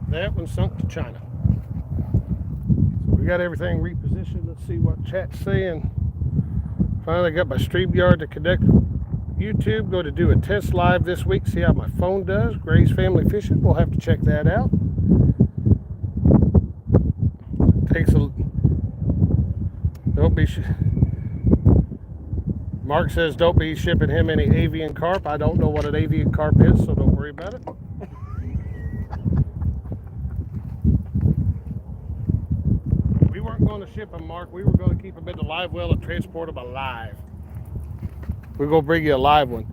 Speaker 1: That one sunk to China. So we got everything repositioned. Let's see what chat's saying. Finally got my StreamYard to connect YouTube. Go to do a test live this week. See how my phone does. Gray's Family Fishing. We'll have to check that out. Takes a. Don't be. Mark says don't be shipping him any avian carp. I don't know what an avian carp is, so don't worry about it. We weren't going to ship them, Mark. We were going to keep them in the live well and transport them alive. We're going to bring you a live one.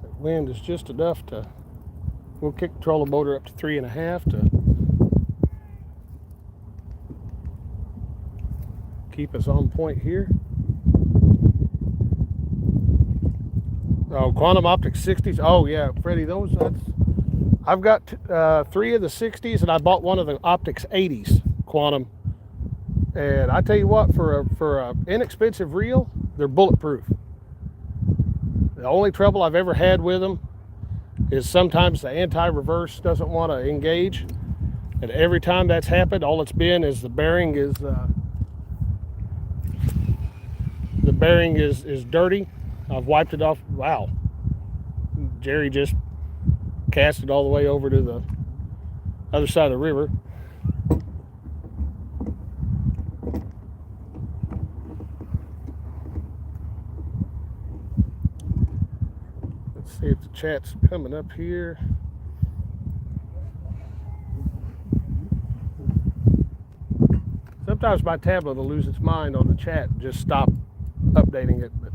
Speaker 1: The wind is just enough to. We'll kick the trolling motor up to 3.5 to keep us on point here. Oh, Quantum Optics 60s. Oh yeah, Freddie, those. I've got 3 of the 60s, and I bought one of the Optics 80s Quantum. And I tell you what, for a inexpensive reel, they're bulletproof. The only trouble I've ever had with them is sometimes the anti-reverse doesn't want to engage, and every time that's happened, all it's been is the bearing is dirty. I've wiped it off. Wow, Jerry just cast it all the way over to the other side of the river. Let's see if the chat's coming up here. Sometimes my tablet will lose its mind on the chat and just stop updating it. But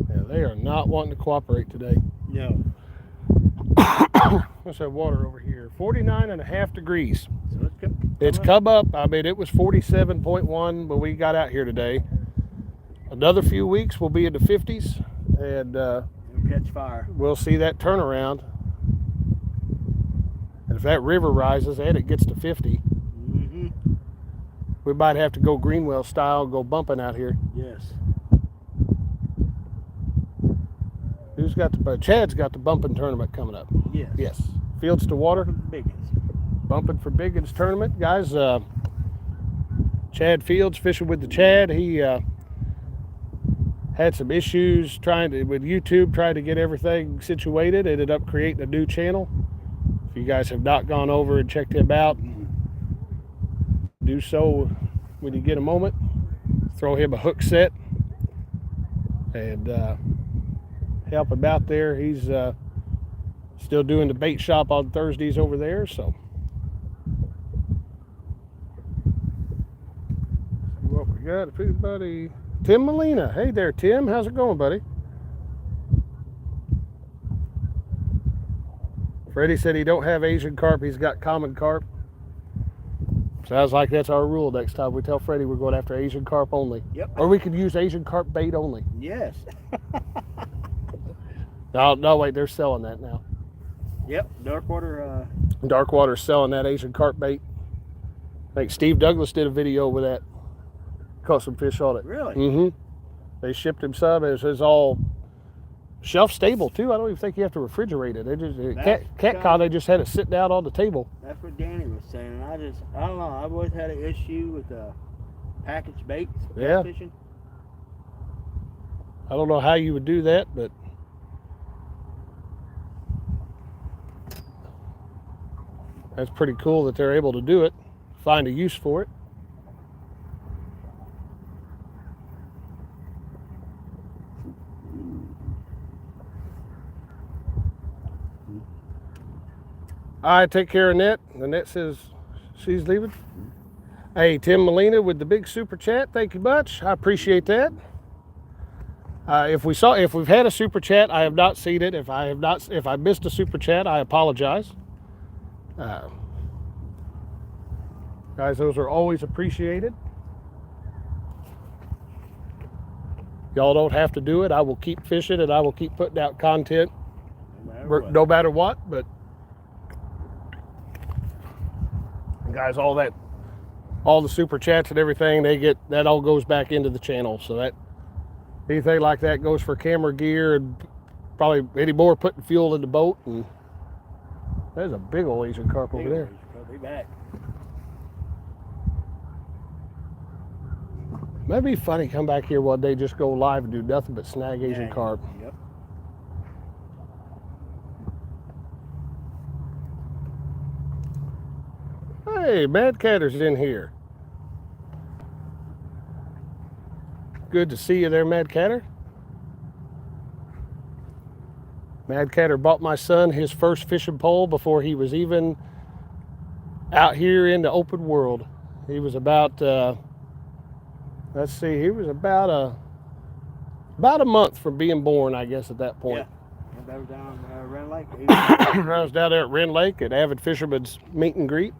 Speaker 1: yeah, they are not wanting to cooperate today.
Speaker 2: No.
Speaker 1: What's that water over here? 49.5 degrees.
Speaker 2: So
Speaker 1: It's come up. I mean, it was 47.1 when we got out here today. Another few weeks we'll be in the 50s, and
Speaker 2: it'll catch fire.
Speaker 1: We'll see that turnaround. And if that river rises and it gets to 50, we might have to go Greenwell style, go bumping out here.
Speaker 2: Yes.
Speaker 1: Who's got the? Chad's got the bumping tournament coming up.
Speaker 2: Yes.
Speaker 1: Yes. Fields to Water.
Speaker 2: Biggins.
Speaker 1: Bumping for Biggins tournament, guys. Chad Fields, Fishing with the Chad. He had some issues with YouTube, trying to get everything situated. Ended up creating a new channel. you guys have not gone over and checked him out, do so when you get a moment. Throw him a hook set and help him out there. He's still doing the bait shop on Thursdays over there, so. See what we got, buddy. Tim Molina. Hey there, Tim. How's it going, buddy? Freddie said he don't have Asian carp. He's got common carp. Sounds like that's our rule next time. We tell Freddie we're going after Asian carp only.
Speaker 2: Yep.
Speaker 1: Or we could use Asian carp bait only.
Speaker 2: Yes.
Speaker 1: No, wait. They're selling that now.
Speaker 2: Yep.
Speaker 1: Darkwater's selling that Asian carp bait. I think Steve Douglas did a video with that. Caught some fish on it.
Speaker 2: Really?
Speaker 1: Mm-hmm. They shipped him some. It's all shelf stable too. I don't even think you have to refrigerate it. They just CatCon. They just had it sit down on the table.
Speaker 2: That's what Danny was saying. I don't know. I've always had an issue with packaged baits.
Speaker 1: Yeah.
Speaker 2: Fishing.
Speaker 1: I don't know how you would do that, but that's pretty cool that they're able to do it. Find a use for it. All right, take care of Annette. Annette says she's leaving. Hey, Tim Molina with the big super chat. Thank you much. I appreciate that. If we've had a super chat, I have not seen it. If I missed a super chat, I apologize. Guys, those are always appreciated. Y'all don't have to do it. I will keep fishing and I will keep putting out content no matter what. But guys, all the super chats and everything, that all goes back into the channel. So that anything like that goes for camera gear and probably any more putting fuel in the boat. And there's a big old Asian carp over there.
Speaker 2: Be back.
Speaker 1: That'd be funny. Come back here one day, just go live and do nothing but snag Asian carp.
Speaker 2: Yep.
Speaker 1: Hey, Mad Catter's in here. Good to see you there, Mad Catter. Mad Catter bought my son his first fishing pole before he was even out here in the open world. He was about, let's see, he was about a month from being born, I guess, at that point.
Speaker 2: Yeah, that was down Wren Lake.
Speaker 1: I was down there at Wren Lake at Avid Fisherman's Meet and Greet.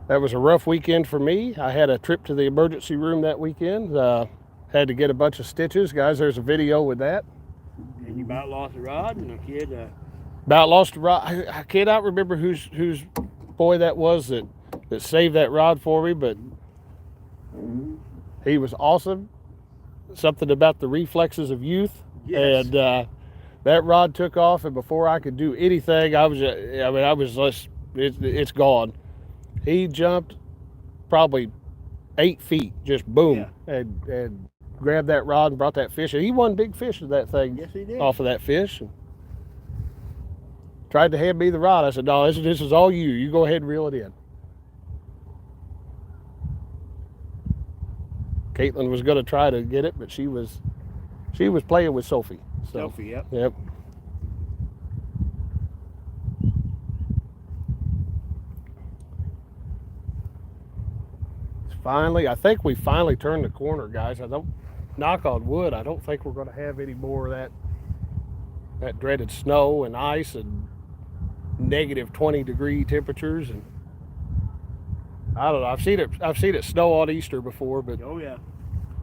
Speaker 1: That was a rough weekend for me. I had a trip to the emergency room that weekend. Had to get a bunch of stitches. Guys, there's a video with that.
Speaker 2: And you about lost a rod, and a kid...
Speaker 1: About lost a rod. I cannot remember whose boy that was that saved that rod for me, but he was awesome. Something about the reflexes of youth.
Speaker 2: Yes.
Speaker 1: And that rod took off, and before I could do anything, it's gone. He jumped probably 8 feet, just boom, and grabbed that rod and brought that fish. And he won big fish with that thing.
Speaker 2: Yes, he did.
Speaker 1: Off of that fish. And tried to hand me the rod. I said, no, this is all you. You go ahead and reel it in. Caitlin was going to try to get it, but she was playing with Sophie. So,
Speaker 2: Sophie, yep.
Speaker 1: Yep. I think we finally turned the corner, guys. Knock on wood, I don't think we're going to have any more of that dreaded snow and ice and negative 20-degree temperatures. And I don't know. I've seen it snow on Easter before, but
Speaker 2: Oh yeah.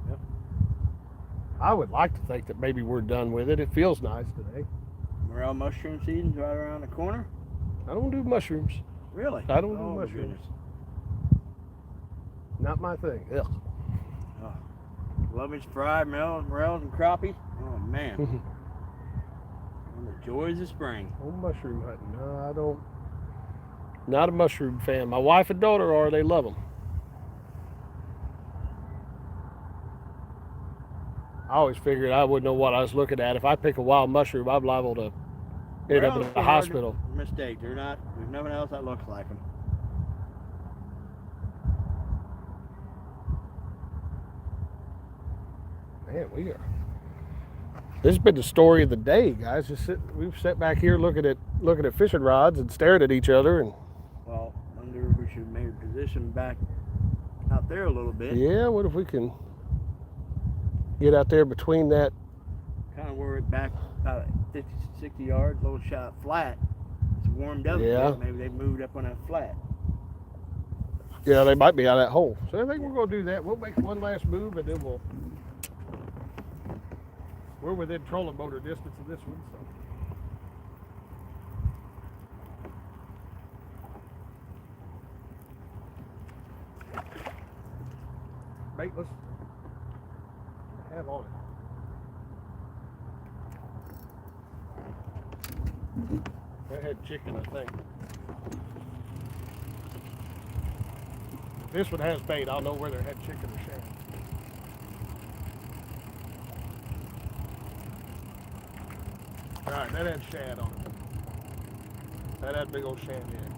Speaker 2: Yep.
Speaker 1: I would like to think that maybe we're done with it. It feels nice today.
Speaker 2: Morel mushroom season's right around the corner.
Speaker 1: I don't do mushrooms.
Speaker 2: Really?
Speaker 1: I don't do
Speaker 2: Oh,
Speaker 1: mushrooms.
Speaker 2: goodness.
Speaker 1: Not my thing. Ugh.
Speaker 2: Oh. Love his fried morels and crappie. Oh man. And the joys of spring.
Speaker 1: Oh, mushroom hunting. No, I don't. Not a mushroom fan. My wife and daughter are. They love them. I always figured I wouldn't know what I was looking at. If I pick a wild mushroom, I'm liable to Ended up
Speaker 2: Well,
Speaker 1: in
Speaker 2: it's
Speaker 1: the
Speaker 2: a hard
Speaker 1: hospital.
Speaker 2: mistake. They're not. There's nothing else that looks like them.
Speaker 1: Man, this has been the story of the day, guys. We've sat back here looking at fishing rods and staring at each other, and
Speaker 2: Well, wonder if we should maybe position back out there a little bit.
Speaker 1: yeah, what if we can get out there between that?
Speaker 2: Kind of where it back about 50, 60 yards, a little shot flat. It's warmed up
Speaker 1: Yeah.
Speaker 2: a bit. Maybe they moved up on that flat.
Speaker 1: Yeah, they might be out of that hole. So I think we're going to do that. We'll make one last move, and then we're within trolling motor distance of this one. So. Baitless. Have on it. That had chicken, I think. This one has bait. I'll know whether it had chicken or shad. All right, that had shad on it. That had big old shad in it.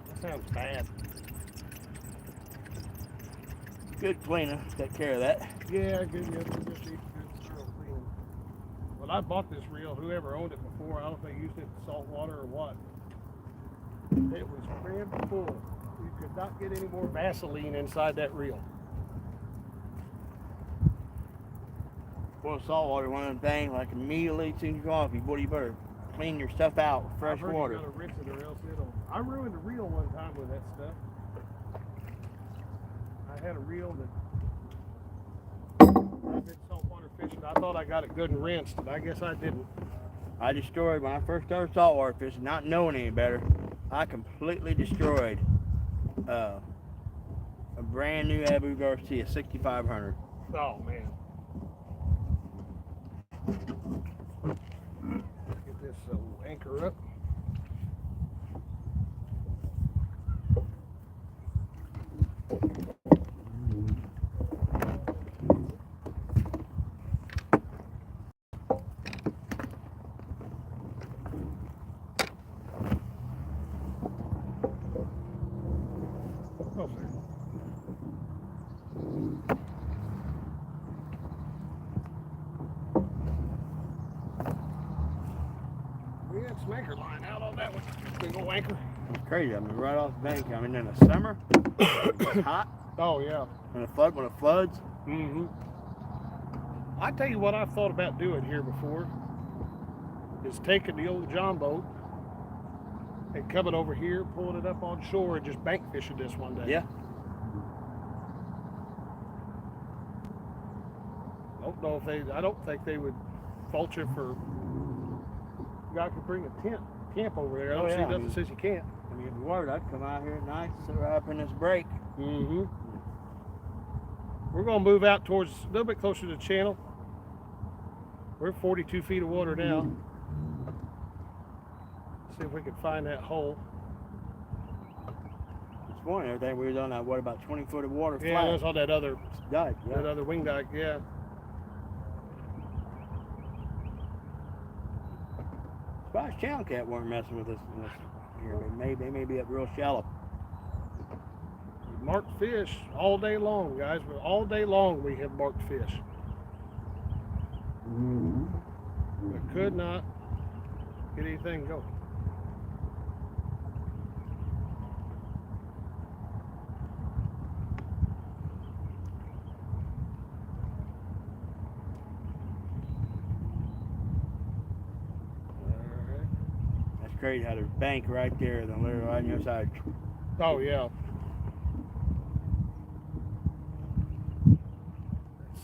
Speaker 1: That sounds bad.
Speaker 2: Good cleaner. Take care of that.
Speaker 1: Yeah, good. Yeah, just eat good, thorough clean. When I bought this reel, whoever owned it before, I don't know if they used it in salt water or what. It was crammed full. You could not get any more Vaseline inside that reel.
Speaker 2: Well, saltwater, one of them things, like immediately as soon as you go off, you better clean your stuff out with fresh water.
Speaker 1: You gotta rinse it or else it'll. I ruined a reel one time with that stuff. I had a reel that I've been saltwater fishing. I thought I got it good and rinsed, and I guess I didn't.
Speaker 2: I destroyed, when I first started saltwater fishing, not knowing any better, I completely destroyed a brand new Abu Garcia 6500.
Speaker 1: Oh, man. Get this anchor up. We had some anchor line out on that one. Big old anchor.
Speaker 2: It's crazy. I mean, right off the bank. I mean, in the summer, it's hot.
Speaker 1: Oh, yeah.
Speaker 2: When it floods.
Speaker 1: Mm-hmm. I tell you what I've thought about doing here before is taking the old John boat and coming over here, pulling it up on shore, and just bank fishing this one day.
Speaker 2: Yeah.
Speaker 1: I don't think they would fault you for. You guys could bring a camp over there. I don't see nothing that says you can't.
Speaker 2: I mean, if you were, I'd come out here at night, sit right up in this break.
Speaker 1: Mm-hmm. We're going to move out towards a little bit closer to the channel. We're 42 feet of water now. See if we can find that hole.
Speaker 2: This morning, everything we was on that, what, about 20 foot of water flat?
Speaker 1: Yeah, it was on that other
Speaker 2: dike. Yeah.
Speaker 1: That other wing dike, yeah.
Speaker 2: Surprised channel cat weren't messing with us here. They may be up real shallow.
Speaker 1: Marked fish all day long, guys. All day long we have marked fish. We could not get anything going.
Speaker 2: That's crazy how there's a bank right there, then literally right on your side.
Speaker 1: Oh, yeah.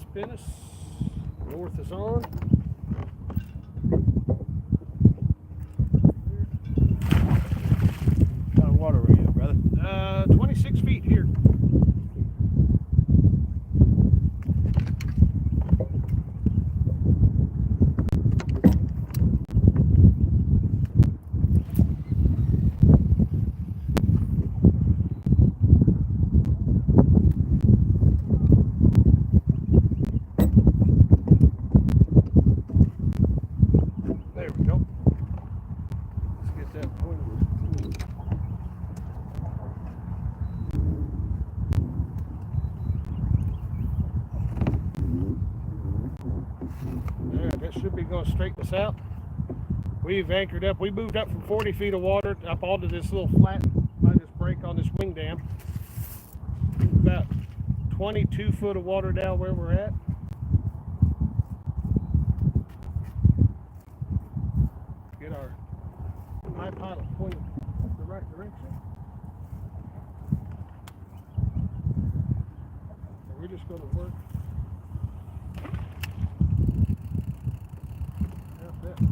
Speaker 1: Spin us. North is on.
Speaker 2: What kind of water are you, brother?
Speaker 1: 26 feet here. going to straighten us out. We've anchored up. We moved up from 40 feet of water up onto this little flat by this break on this wing dam. About 22 foot of water down where we're at. Get our pilot pointed the right direction. And we're just going to work out that way.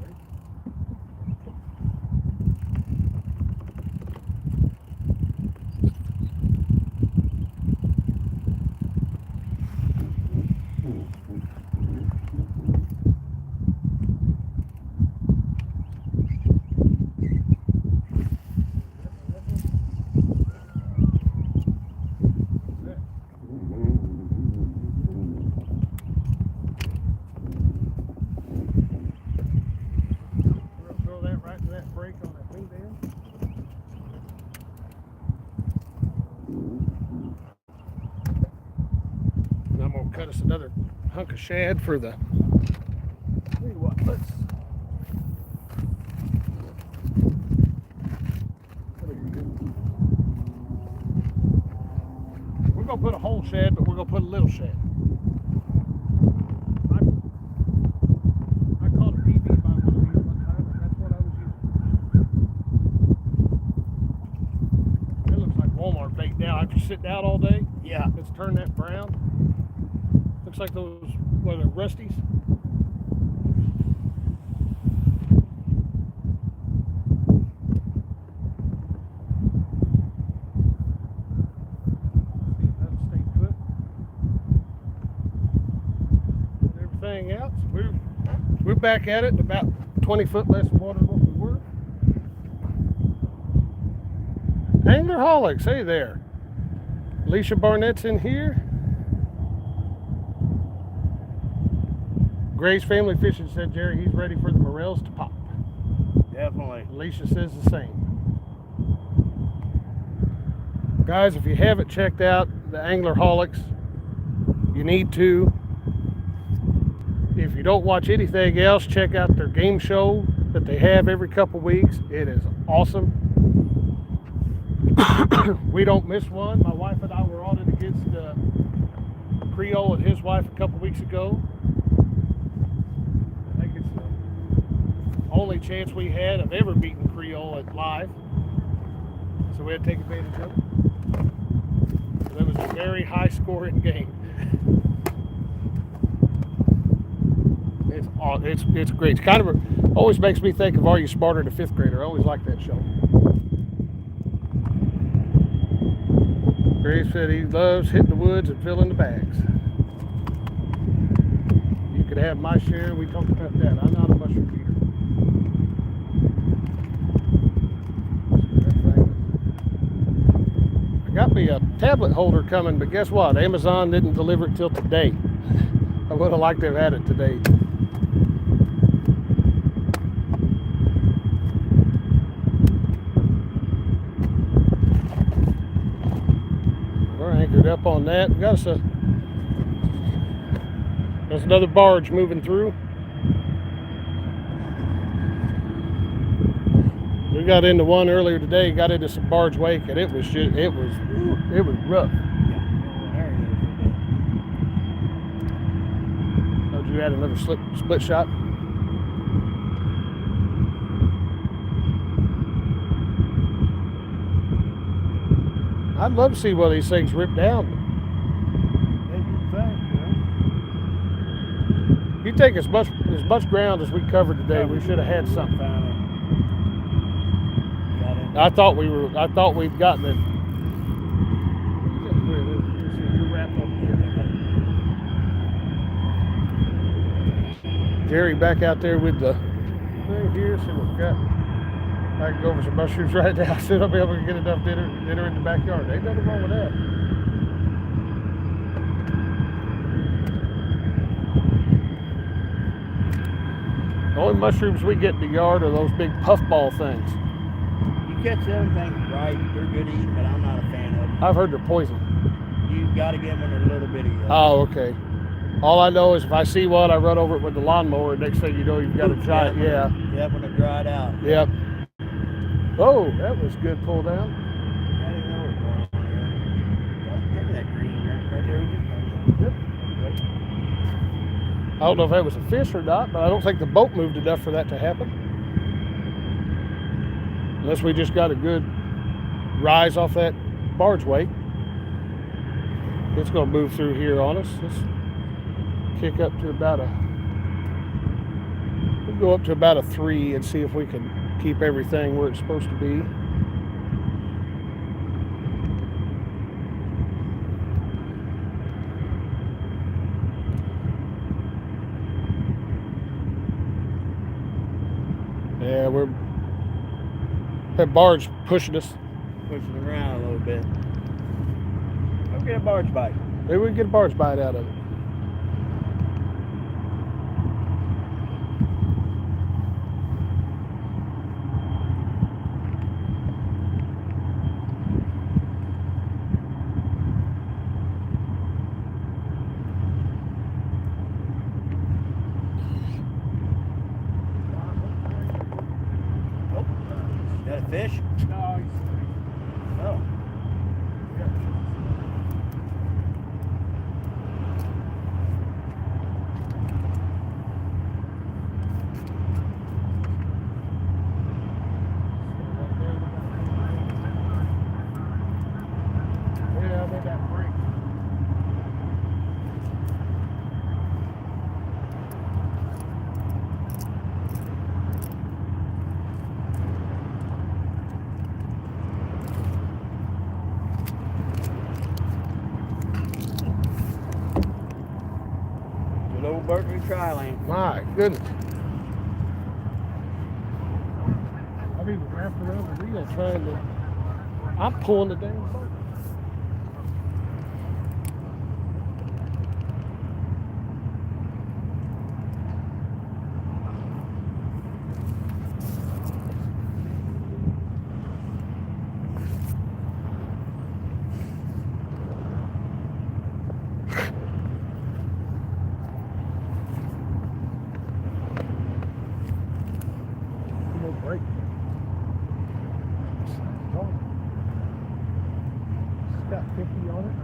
Speaker 1: Cut us another hunk of shad for the. Tell you what, let's. We're gonna put a whole shad, but we're gonna put a little shad. I caught a PB by one of these one time, and that's what I was using. It looks like Walmart bait now. After sitting out all day,
Speaker 2: yeah,
Speaker 1: it's turned that brown. Looks like those, what are they, Rusties? That'll stay put. Everything else, we're back at it, about 20 foot less water than what we were. Anglerholics, hey there. Alicia Barnett's in here. Gray's Family Fishing said, Jerry, he's ready for the morels to pop.
Speaker 2: Definitely.
Speaker 1: Alicia says the same. Guys, if you haven't checked out the Anglerholics, you need to. If you don't watch anything else, check out their game show that they have every couple weeks. It is awesome. We don't miss one. My wife and I were on it against Creole and his wife a couple weeks ago. Only chance we had of ever beating Creole at live, so we had to take advantage of it. So that was a very high scoring game. It's great. It's kind of always makes me think of Are You Smarter Than a Fifth Grader? I always like that show. Gray said he loves hitting the woods and filling the bags. You could have my share. We talked about that. I'm not a mushroom eater. Got me a tablet holder coming, but guess what? Amazon didn't deliver it till today. I would have liked to have had it today. We're anchored up on that. We got us there's another barge moving through. We got into one earlier today, got into some barge wake, and it was rough. Oh, did you add another split shot? I'd love to see one of these things ripped down. You take as much ground as we covered today, we should have had something. I thought we'd gotten it. Jerry back out there with the thing here, so we've got. I can go over some mushrooms right now. I said I'll be able to get enough dinner in the backyard. Ain't nothing wrong with that. The only mushrooms we get in the yard are those big puffball things.
Speaker 2: Catch them things right, they're good to eat, but I'm not a fan of them.
Speaker 1: I've heard they're poison.
Speaker 2: You got to get them when they're a little bitty.
Speaker 1: Oh, okay. All I know is if I see one, I run over it with the lawnmower. Next thing you know, you've got to try it. Yeah.
Speaker 2: Yep, when it dried out.
Speaker 1: Yep. Oh, that was good pull down.
Speaker 2: I didn't know what was going on here. Look at that green right there.
Speaker 1: Yep. I don't know if that was a fish or not, but I don't think the boat moved enough for that to happen. Unless we just got a good rise off that barge weight. It's going to move through here on us. Let's kick up to about we'll go up to about a 3 and see if we can keep everything where it's supposed to be. Yeah, that barge pushing us.
Speaker 2: Pushing around a little bit. Go get a barge bite.
Speaker 1: Maybe we can get a barge bite out of it.
Speaker 2: Is that a fish?
Speaker 1: No,
Speaker 2: Oh.
Speaker 1: yeah, I made that break.
Speaker 2: Good old Berkeley tri-lane.
Speaker 1: My goodness. I've even wrapped around the reel trying to. I'm pulling the dang boat. No break. It's got 50 on it.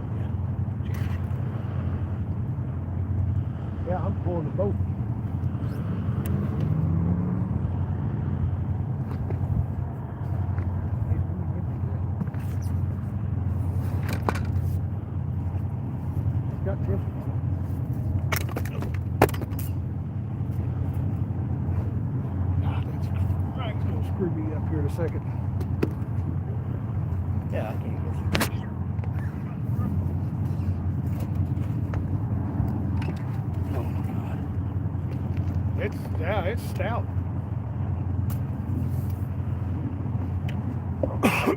Speaker 1: Yeah, I'm pulling the boat. It's got 50 on it. It's gonna screw me up here in a second.
Speaker 2: Yeah, I can't get it. Oh my God.
Speaker 1: It's stout.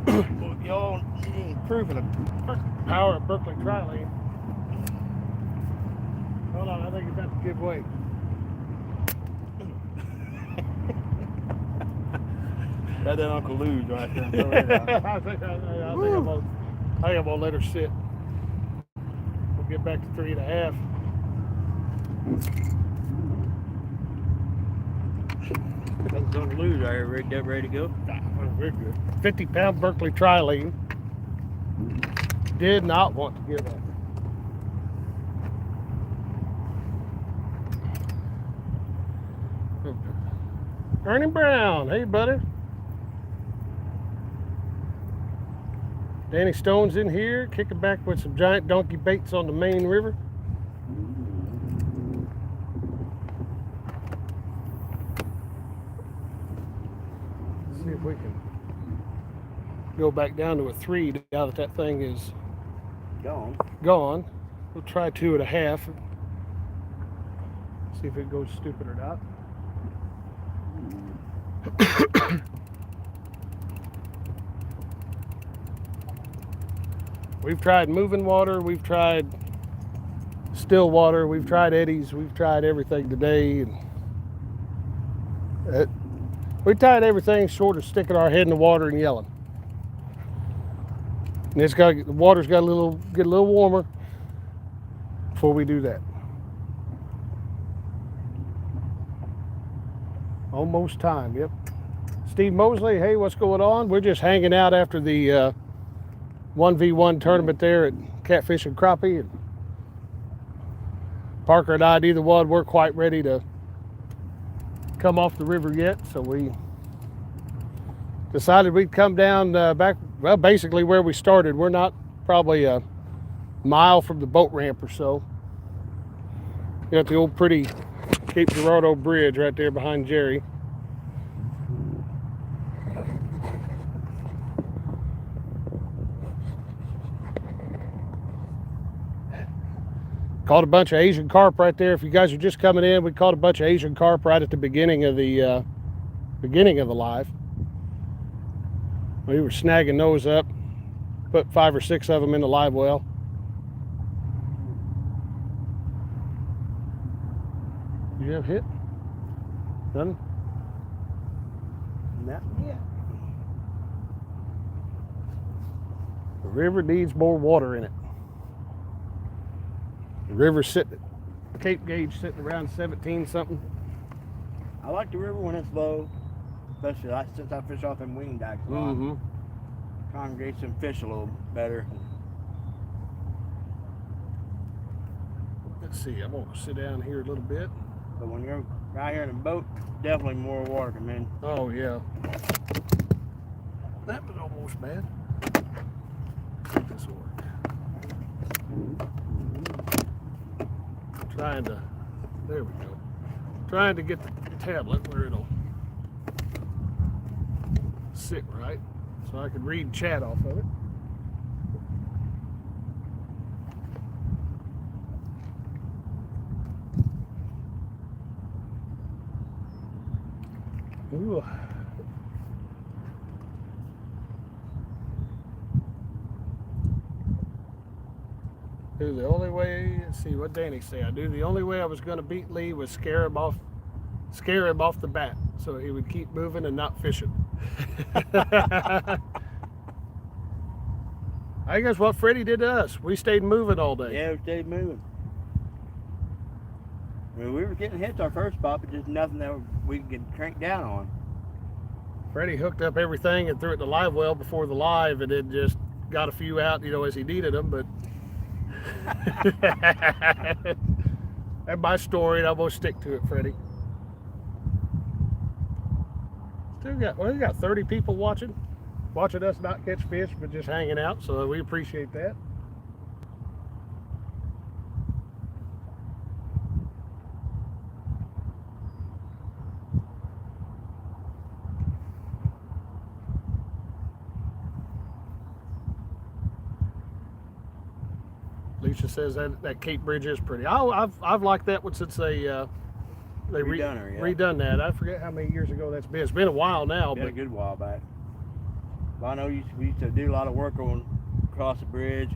Speaker 2: Well, y'all ain't proof of the
Speaker 1: Power of Berkeley tri-lane. Hold on, I think it's about to give way.
Speaker 2: Got that Uncle Lou's right there. Throw it out.
Speaker 1: I think I'm gonna let her sit. We'll get back to 3.5.
Speaker 2: That's Uncle Lou's right here, rigged up, ready to go.
Speaker 1: We're good. 50-pound Berkeley tri-lane. Did not want to give up. Ernie Brown, hey buddy. Danny Stone's in here, kicking back with some giant donkey baits on the main river. Let's see if we can go back down to a 3 now that that thing is
Speaker 2: Gone.
Speaker 1: gone. We'll try 2.5. See if it goes stupid or not. We've tried moving water, we've tried still water, we've tried eddies, we've tried everything today, and we tried everything short of sticking our head in the water and yelling. And the water's got get a little warmer before we do that. Almost time, yep. Steve Mosley, hey, what's going on? We're just hanging out after the 1v1 tournament there at Catfish and Crappie. And Parker and I, neither one, we're quite ready to come off the river yet, so we decided we'd come down back, well, basically where we started. We're not probably a mile from the boat ramp or so. You got the old pretty Cape Girardeau Bridge right there behind Jerry. Caught a bunch of Asian carp right there. If you guys are just coming in, we caught a bunch of Asian carp right at the beginning of the live. We were snagging those up, put 5 or 6 of them in the live well. Did you have hit? None?
Speaker 2: Not yet.
Speaker 1: The river needs more water in it. The river's sitting, Cape gauge sitting around 17 something.
Speaker 2: I like the river when it's low, especially since I fish off them wing dikes a lot.
Speaker 1: Mm-hmm.
Speaker 2: Congregate some fish a little better.
Speaker 1: Let's see, I'm gonna sit down here a little bit.
Speaker 2: But when you're right here in a boat, definitely more water come in.
Speaker 1: Oh yeah. That was almost bad. This will work. Trying to, there we go. Trying to get the tablet where it'll sit right, so I can read chat off of it. Ooh. Do the only way, let's see what Danny say. I knew the only way I was going to beat Lee was scare him off the bat, so he would keep moving and not fishing. I guess what Freddie did to us. We stayed moving all day.
Speaker 2: Yeah, we stayed moving. I mean, we were getting hits our first spot, but just nothing that we could crank down on.
Speaker 1: Freddie hooked up everything and threw it in the live well before the live, and then just got a few out, you know, as he needed them, but that's my story, and I'm gonna stick to it, Freddie. Still got, well, we got 30 people watching us not catch fish, but just hanging out, so we appreciate that. Alicia says that Cape Bridge is pretty. I've liked that one since they redone that. I forget how many years ago that's been. It's been a while now.
Speaker 2: Been a good while back. Well, I know we used to do a lot of work across the bridge.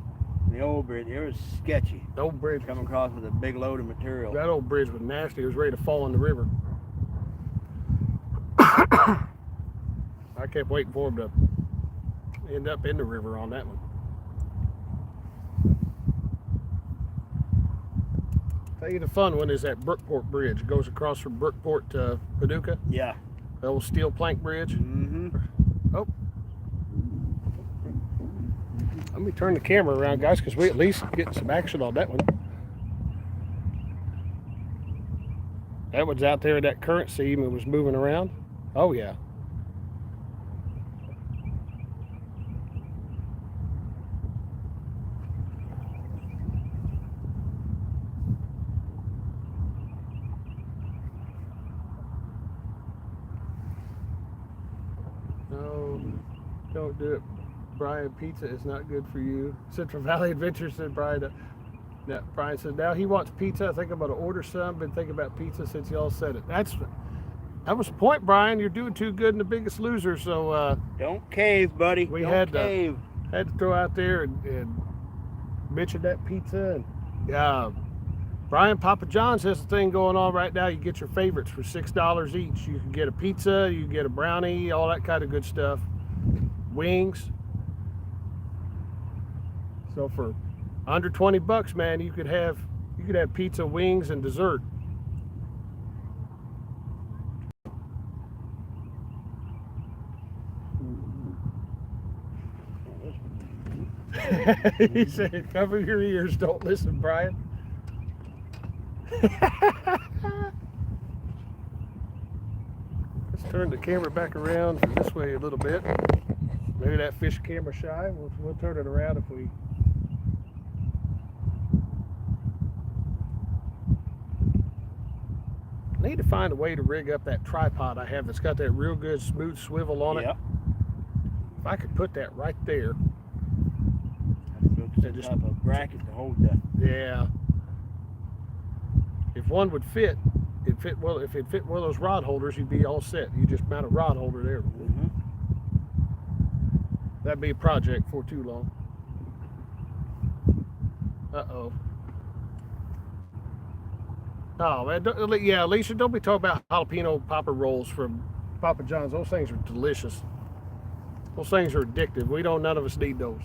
Speaker 2: The old bridge, it was sketchy.
Speaker 1: The old bridge
Speaker 2: coming across with a big load of material.
Speaker 1: That old bridge was nasty. It was ready to fall in the river. I kept waiting for him to end up in the river on that one. Tell you the fun one is that Brookport Bridge. It goes across from Brookport to Paducah.
Speaker 2: Yeah.
Speaker 1: The old steel plank bridge.
Speaker 2: Mm-hmm.
Speaker 1: Oh. Let me turn the camera around, guys, because we at least get some action on that one. That one's out there in that current seam and was moving around. Oh, yeah. No, don't do it. Brian, pizza is not good for you. Central Valley Adventure said Brian. Brian said now he wants pizza. I think I'm going to order some. Been thinking about pizza since y'all said it. That was the point, Brian. You're doing too good in The Biggest Loser. So
Speaker 2: don't cave, buddy.
Speaker 1: We
Speaker 2: don't
Speaker 1: had
Speaker 2: cave.
Speaker 1: To throw out there and mention that pizza. And Brian, Papa John's has a thing going on right now. You get your favorites for $6 each. You can get a pizza, you can get a brownie, all that kind of good stuff. Wings. So for under 20 bucks, man, you could have pizza, wings, and dessert. He said, cover your ears, don't listen, Brian. Let's turn the camera back around this way a little bit. Maybe that fish camera shy. We'll turn it around if we. I need to find a way to rig up that tripod I have that's got that real good smooth swivel on it.
Speaker 2: Yep.
Speaker 1: If I could put that right there.
Speaker 2: Set up a bracket to hold the.
Speaker 1: Yeah. If one would fit, it fit well. If it fit one of those rod holders, you'd be all set. You just mount a rod holder there.
Speaker 2: Mm-hmm.
Speaker 1: That'd be a project for too long. Uh-oh. Oh, man. Yeah, Alicia, don't be talking about jalapeno popper rolls from Papa John's. Those things are delicious. Those things are addictive. None of us need those.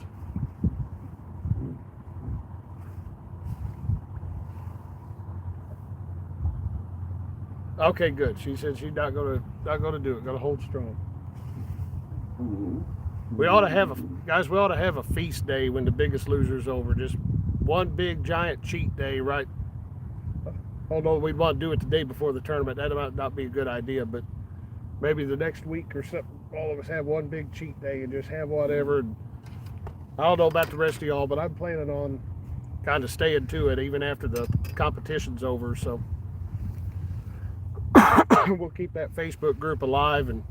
Speaker 1: Okay, good. She said she's not gonna do it. Gonna hold strong. We ought to have a feast day when the Biggest Loser's over. Just one big giant cheat day, right? Although we'd want to do it the day before the tournament. That might not be a good idea, but maybe the next week or something, all of us have one big cheat day and just have whatever. And I don't know about the rest of y'all, but I'm planning on kind of staying to it even after the competition's over. So we'll keep that Facebook group alive and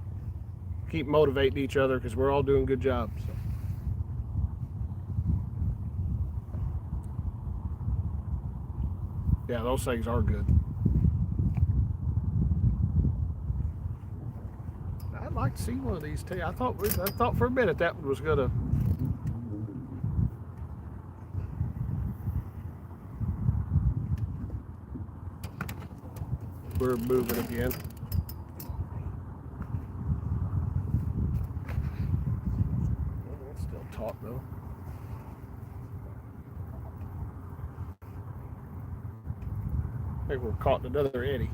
Speaker 1: keep motivating each other because we're all doing good jobs. So. Yeah, those things are good. I'd like to see one of these too. I thought for a minute that one was gonna. We're moving again. It's still taut though. I think we're caught in another eddy.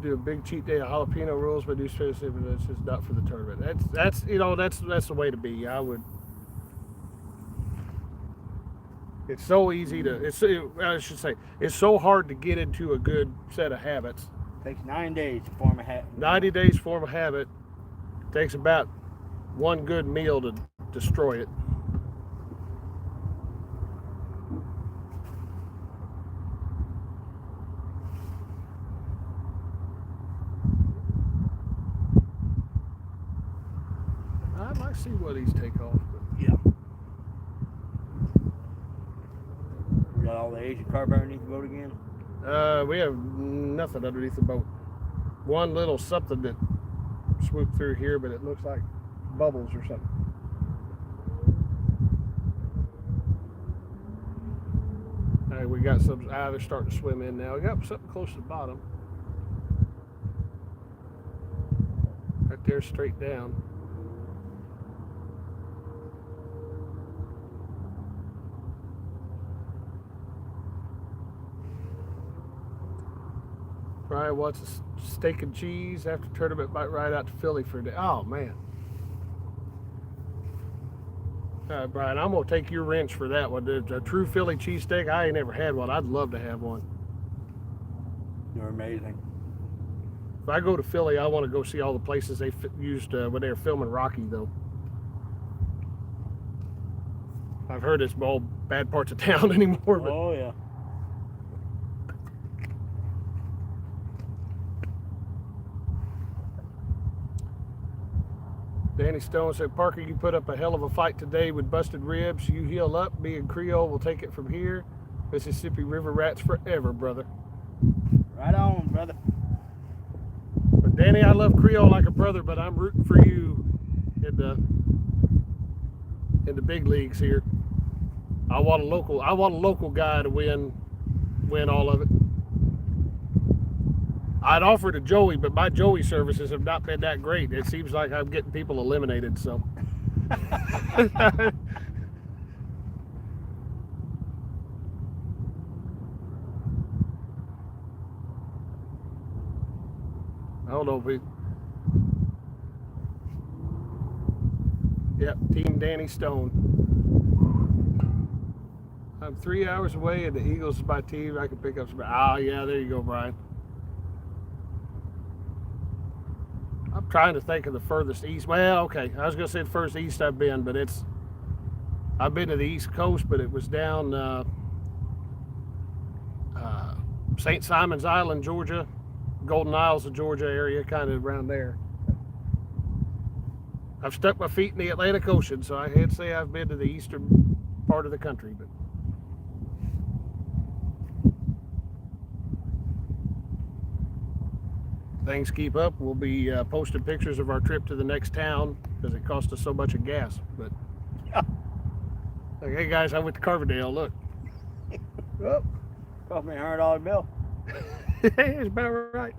Speaker 1: Do a big cheat day of jalapeno rolls, but do specific, but it's just not for the tournament. That's the way to be. I would. It's so easy to. I should say it's so hard to get into a good set of habits.
Speaker 2: Takes 9 days to form a habit.
Speaker 1: 90 days to form a habit. Takes about one good meal to destroy it. I'd like to see what these take off. But.
Speaker 2: Yeah. We got all the Asian carp underneath the boat again?
Speaker 1: We have nothing underneath the boat. One little something that swooped through here, but it looks like bubbles or something. All right, we got some. They're starting to swim in now. We got something close to the bottom. Right there, straight down. Brian wants a steak and cheese after tournament. Might ride out to Philly for a day. Oh man! All right, Brian, I'm gonna take your wrench for that one. A true Philly cheesesteak. I ain't never had one. I'd love to have one.
Speaker 2: They're amazing.
Speaker 1: If I go to Philly, I want to go see all the places they used when they were filming Rocky, though. I've heard it's all bad parts of town anymore. But
Speaker 2: Oh yeah.
Speaker 1: Danny Stone said, Parker, you put up a hell of a fight today with busted ribs. You heal up. Me and Creole will take it from here. Mississippi River Rats forever, brother.
Speaker 2: Right on, brother.
Speaker 1: But Danny, I love Creole like a brother, but I'm rooting for you in the big leagues here. I want a local guy to win all of it. I'd offer to Joey, but my Joey services have not been that great. It seems like I'm getting people eliminated, so. I don't know if Yep, Team Danny Stone. I'm 3 hours away, and the Eagles is my team. I can pick up some. Oh, yeah, there you go, Brian. I'm trying to think of the furthest east. Well, okay, I was going to say the furthest east I've been, but I've been to the East Coast, but it was down St. Simon's Island, Georgia, Golden Isles of Georgia area, kind of around there. I've stuck my feet in the Atlantic Ocean, so I can't say I've been to the eastern part of the country, but things keep up. We'll be posting pictures of our trip to the next town because it cost us so much of gas. But like, hey guys, I went to Carverdale. Look,
Speaker 2: Oh, cost me $100 bill.
Speaker 1: it's about right.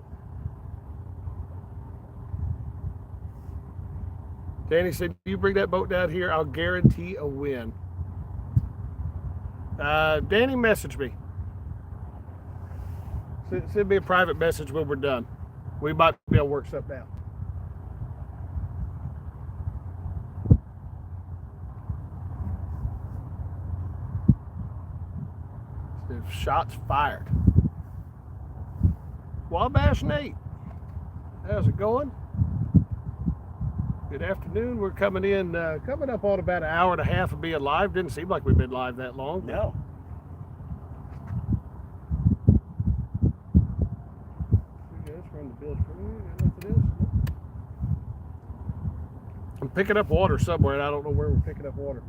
Speaker 1: Danny said, "You bring that boat down here, I'll guarantee a win." Danny messaged me. Send me a private message when we're done. We might be able to work something out. Shots fired. Wabash Nate, how's it going? Good afternoon. We're coming up on about an hour and a half of being live. Didn't seem like we've been live that long.
Speaker 2: No.
Speaker 1: I'm picking up water somewhere, and I don't know where we're picking up water.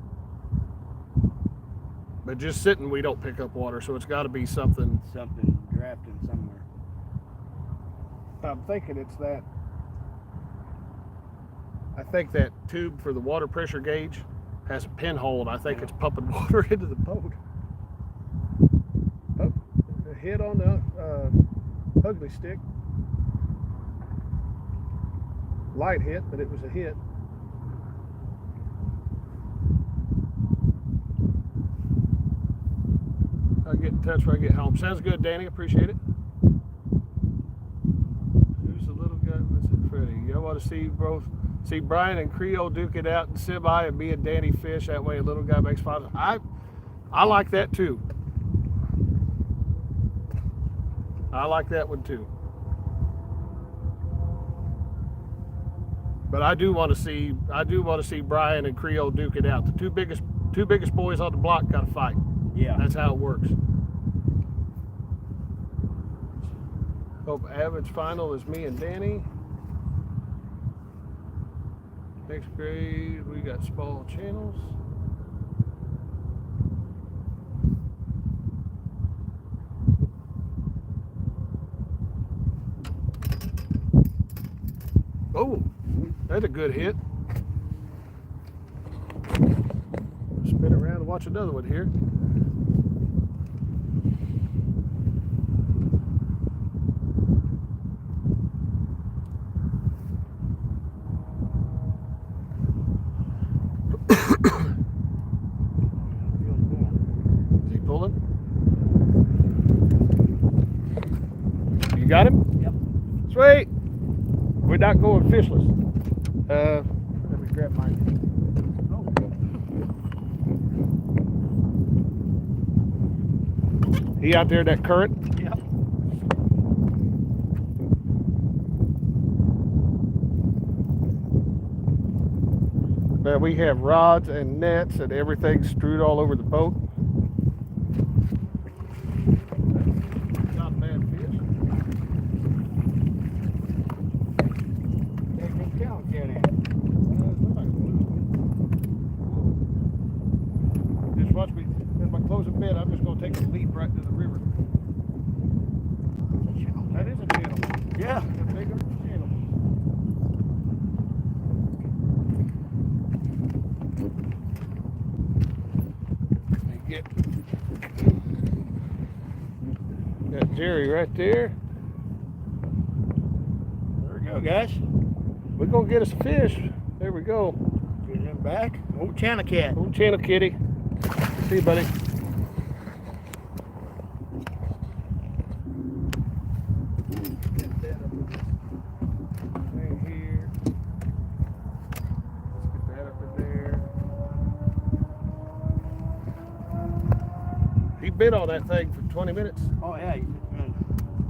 Speaker 1: But just sitting, we don't pick up water, so it's got to be something.
Speaker 2: Something drafting somewhere.
Speaker 1: I'm thinking it's that. I think that tube for the water pressure gauge has a pinhole, and I think it's pumping water into the boat. Oh, a hit on the ugly stick. Light hit, but it was a hit. I'll get in touch when I get home. Sounds good, Danny. Appreciate it. Who's the little guy? What's it, Freddie? I want to see Brian and Creole duke it out in semi, and me and Danny fish. That way, a little guy makes fun. I like that too. I like that one too. But I do want to see Brian and Creole duke it out. The two biggest boys on the block got to fight.
Speaker 2: Yeah.
Speaker 1: That's how it works. Hope average final is me and Danny. Next grade, we got small channels. Oh, that's a good hit. Spin around and watch another one here. Is he pulling? You got him?
Speaker 2: Yep.
Speaker 1: Sweet. We're not going fishless. Let me grab mine. Oh. He out there in that current?
Speaker 2: Yep.
Speaker 1: Man, we have rods and nets and everything strewed all over the boat. Not a bad fish. Just watch me. As I close a bit, I'm just going to take a leap right to the river. That is a channel.
Speaker 2: Yeah.
Speaker 1: A bigger channel. Got Jerry right there.
Speaker 2: There we go, guys.
Speaker 1: We're going to get us a fish. There we go.
Speaker 2: Get him back. Old channel cat.
Speaker 1: Old channel kitty. See you, buddy. Get that up in this thing here. Let's get that up in there. bit on that thing for 20 minutes.
Speaker 2: Oh yeah.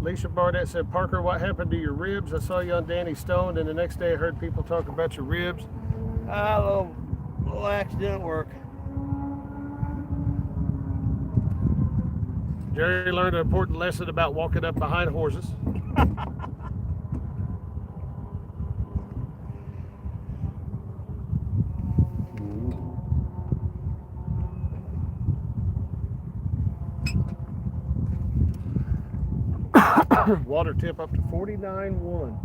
Speaker 1: Alicia Barnett said, Parker, what happened to your ribs? I saw you on Danny Stone, and the next day I heard people talk about your ribs.
Speaker 2: A little accident work.
Speaker 1: Jerry learned an important lesson about walking up behind horses. Water tip up to 49.1.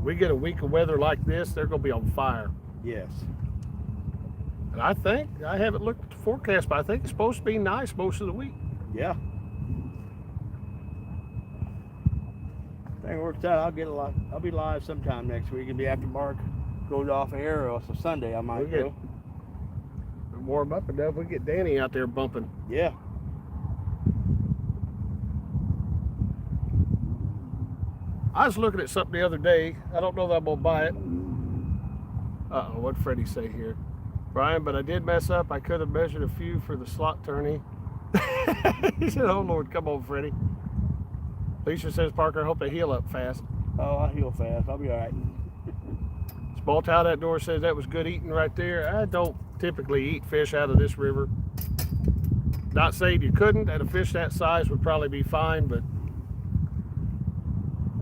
Speaker 1: We get a week of weather like this, they're going to be on fire.
Speaker 2: Yes.
Speaker 1: And I think, I haven't looked at the forecast, but I think it's supposed to be nice most of the week.
Speaker 2: Yeah. Thing works out. I'll be live sometime next week. It'll be after Mark goes off air, or so Sunday I might go.
Speaker 1: Warm up enough, we get Danny out there bumping.
Speaker 2: Yeah.
Speaker 1: I was looking at something the other day. I don't know that I'm gonna buy it. Uh-oh, what'd Freddie say here? Brian, but I did mess up. I could have measured a few for the slot tourney. He said, oh Lord, come on, Freddie. Alicia says, Parker, I hope they heal up fast.
Speaker 2: Oh, I'll heal fast. I'll be all right.
Speaker 1: Small Town Outdoor says that was good eating right there. I don't typically eat fish out of this river. Not saying you couldn't, and a fish that size would probably be fine, but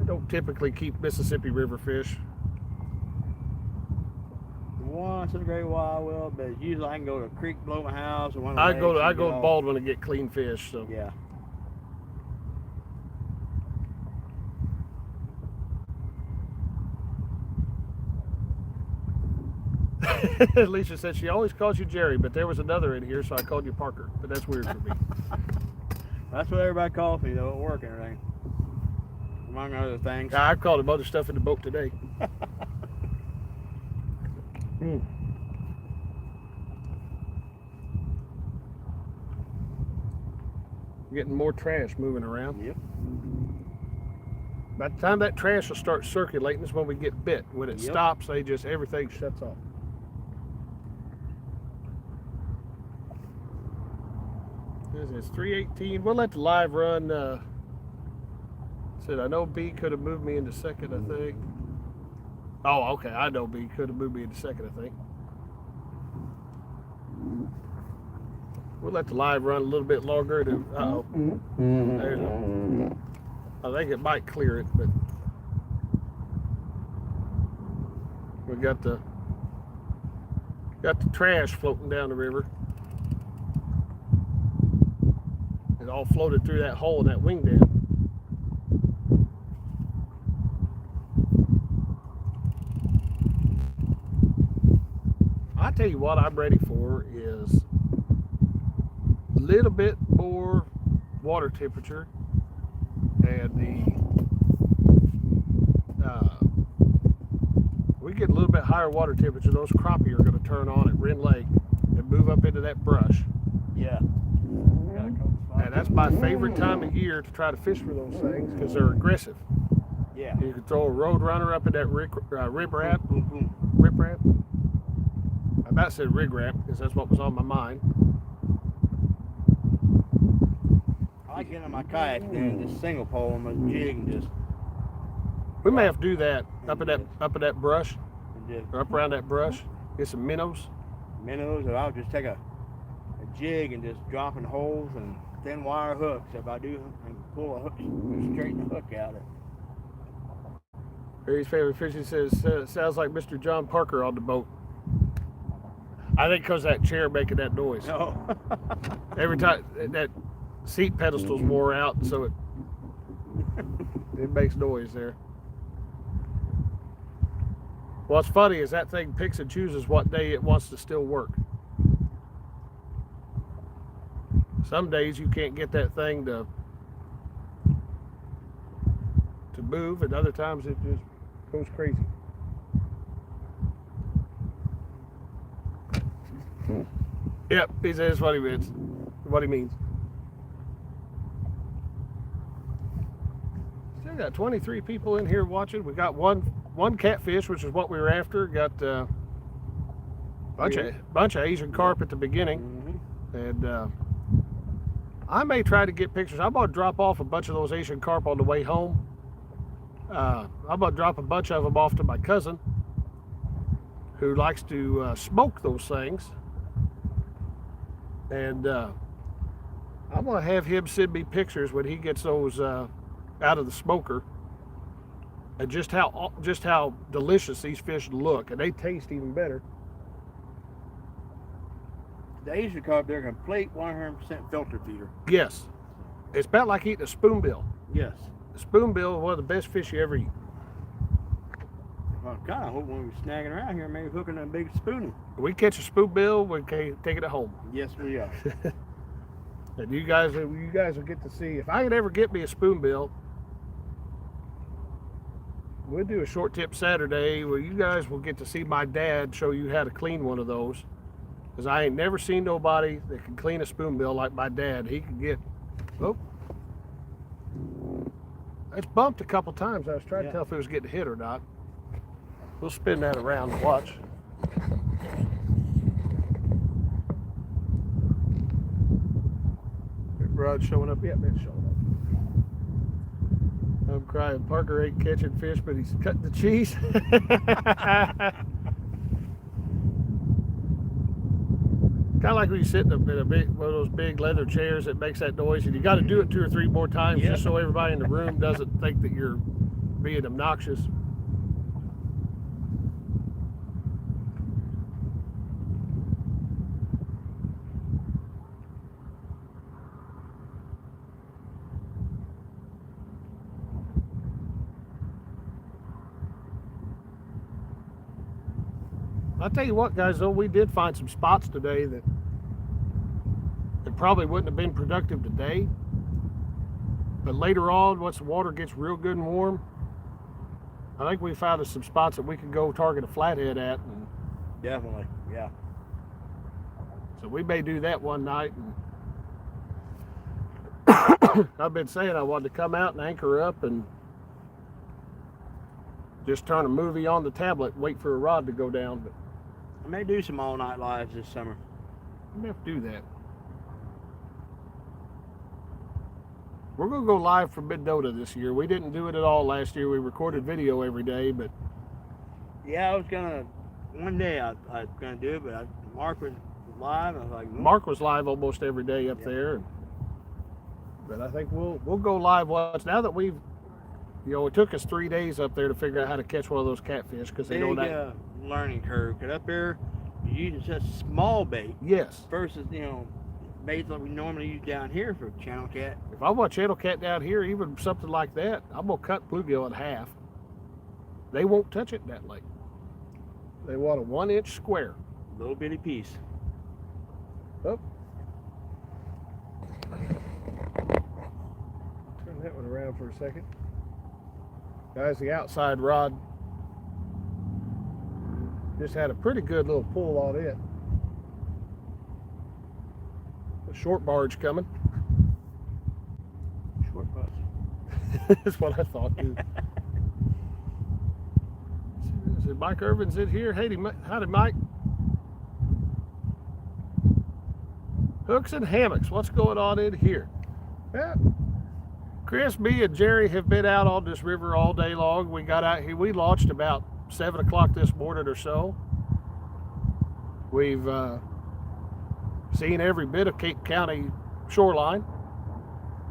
Speaker 1: I don't typically keep Mississippi River fish.
Speaker 2: Once in a great while I will, but usually I can go to a creek below my house or one of the
Speaker 1: I go to
Speaker 2: lakes
Speaker 1: Baldwin and get clean fish. So
Speaker 2: yeah.
Speaker 1: Alicia said she always calls you Jerry, but there was another in here, so I called you Parker. But that's weird for me.
Speaker 2: That's what everybody calls me though at work and everything, among other things.
Speaker 1: I've called him other stuff in the boat today. Getting more trash moving around.
Speaker 2: Yep.
Speaker 1: By the time that trash will start circulating is when we get bit. When it stops, everything shuts off. It's 3:18. We'll let the live run. Said I know B could have moved me into second, I think. Oh, okay. I know B could have moved me into second, I think. We'll let the live run a little bit longer. I think it might clear it, but we got the trash floating down the river. It all floated through that hole in that wing dam. I tell you what I'm ready for is a little bit more water temperature, and we get a little bit higher water temperature, those crappie are going to turn on at Wren Lake and move up into that brush.
Speaker 2: Yeah.
Speaker 1: And that's my favorite time of year to try to fish for those things because they're aggressive.
Speaker 2: Yeah.
Speaker 1: You can throw a road runner up in that riprap.
Speaker 2: Boom, boom.
Speaker 1: Riprap. I about said rig wrap because that's what was on my mind.
Speaker 2: I get on my kayak and just single pole them and jig and just.
Speaker 1: We may have to do that up in that brush,
Speaker 2: Just
Speaker 1: or up around that brush. Get some minnows.
Speaker 2: minnows, or I'll just take a jig and just drop in holes and thin wire hooks. If I do, and pull a hook, straighten the hook out of it.
Speaker 1: Harry's favorite fishing says, sounds like Mr. John Parker on the boat. I think because that chair making that noise.
Speaker 2: No.
Speaker 1: Every time that seat pedestal's wore out, so it makes noise there. What's funny is that thing picks and chooses what day it wants to still work. Some days you can't get that thing to move, and other times it just goes crazy. Yep, he says what he means. What he means. Still got 23 people in here watching. We got one catfish, which is what we were after. Got a bunch of Asian carp at the beginning, and I may try to get pictures. I'm going to drop off a bunch of those Asian carp on the way home. I'm going to drop a bunch of them off to my cousin who likes to smoke those things. And I'm going to have him send me pictures when he gets those out of the smoker, and just how delicious these fish look, and they taste even better.
Speaker 2: The Asian carp, they're complete 100% filter feeder.
Speaker 1: Yes, it's about like eating a spoonbill.
Speaker 2: Yes.
Speaker 1: A spoonbill is one of the best fish you ever eat.
Speaker 2: Well, God, I hope when we're snagging around here, maybe hooking a big spoonie.
Speaker 1: We catch a spoonbill, we can take it at home.
Speaker 2: Yes, we are.
Speaker 1: And you guys will get to see. If I could ever get me a spoonbill, we'll do a short tip Saturday where you guys will get to see my dad show you how to clean one of those. Because I ain't never seen nobody that can clean a spoonbill like my dad. He can get, oh, it's bumped a couple times. I was trying to tell if it was getting hit or not. We'll spin that around and watch. Rod showing up yet? Man, showing up. I'm crying. Parker ain't catching fish, but he's cutting the cheese. Kind of like when you sit in a big one of those big leather chairs that makes that noise, and you got to do it 2 or 3 more times just so everybody in the room doesn't think that you're being obnoxious. I'll tell you what, guys, though, we did find some spots today that probably wouldn't have been productive today. But later on, once the water gets real good and warm, I think we found some spots that we could go target a flathead at. And
Speaker 2: definitely, yeah.
Speaker 1: So we may do that one night. And I've been saying I wanted to come out and anchor up and just turn a movie on the tablet and wait for a rod to go down. But
Speaker 2: I may do some all-night lives this summer.
Speaker 1: I may have to do that. We're going to go live from Mendota this year. We didn't do it at all last year. We recorded video every day, but...
Speaker 2: Yeah, I was going to... One day I was going to do it, but Mark was live. I was like...
Speaker 1: Mark was live almost every day up there. But I think we'll go live once. Now that we've... You know, it took us 3 days up there to figure out how to catch one of those catfish, because they know that...
Speaker 2: learning curve. Because up there, you use just small bait.
Speaker 1: Yes.
Speaker 2: Versus, you know... baits like we normally use down here for channel cat.
Speaker 1: If I want channel cat down here, even something like that, I'm gonna cut bluegill in half. They won't touch it that late. They want a 1-inch square.
Speaker 2: Little bitty piece.
Speaker 1: Oh. Turn that one around for a second. Guys, the outside rod just had a pretty good little pull on it. Short barge coming.
Speaker 2: Short barge.
Speaker 1: That's what I thought, too. Is it Mike Irvin's in here? Hey, howdy, Mike. Hooks and hammocks. What's going on in here? Yeah. Chris, me, and Jerry have been out on this river all day long. We got out here. We launched about 7 o'clock this morning or so. We've seen every bit of Cape County shoreline,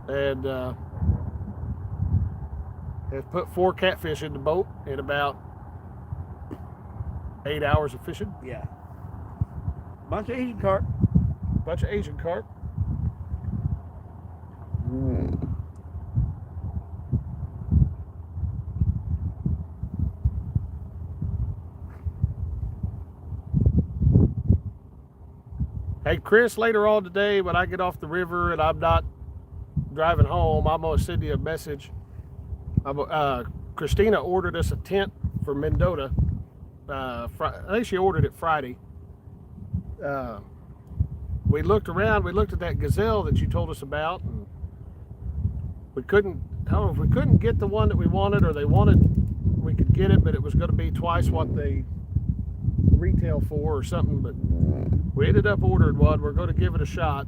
Speaker 1: and have put 4 catfish in the boat in about 8 hours of fishing.
Speaker 2: Yeah. Bunch of Asian carp.
Speaker 1: Bunch of Asian carp. Hey, Chris, later on today, when I get off the river and I'm not driving home, I'm going to send you a message. Christina ordered us a tent for Mendota. I think she ordered it Friday. We looked around. We looked at that gazelle that you told us about. And we couldn't, I don't know if we couldn't get the one that we wanted, or they wanted, we could get it, but it was going to be twice what they retail for or something. But we ended up ordering one. We're going to give it a shot.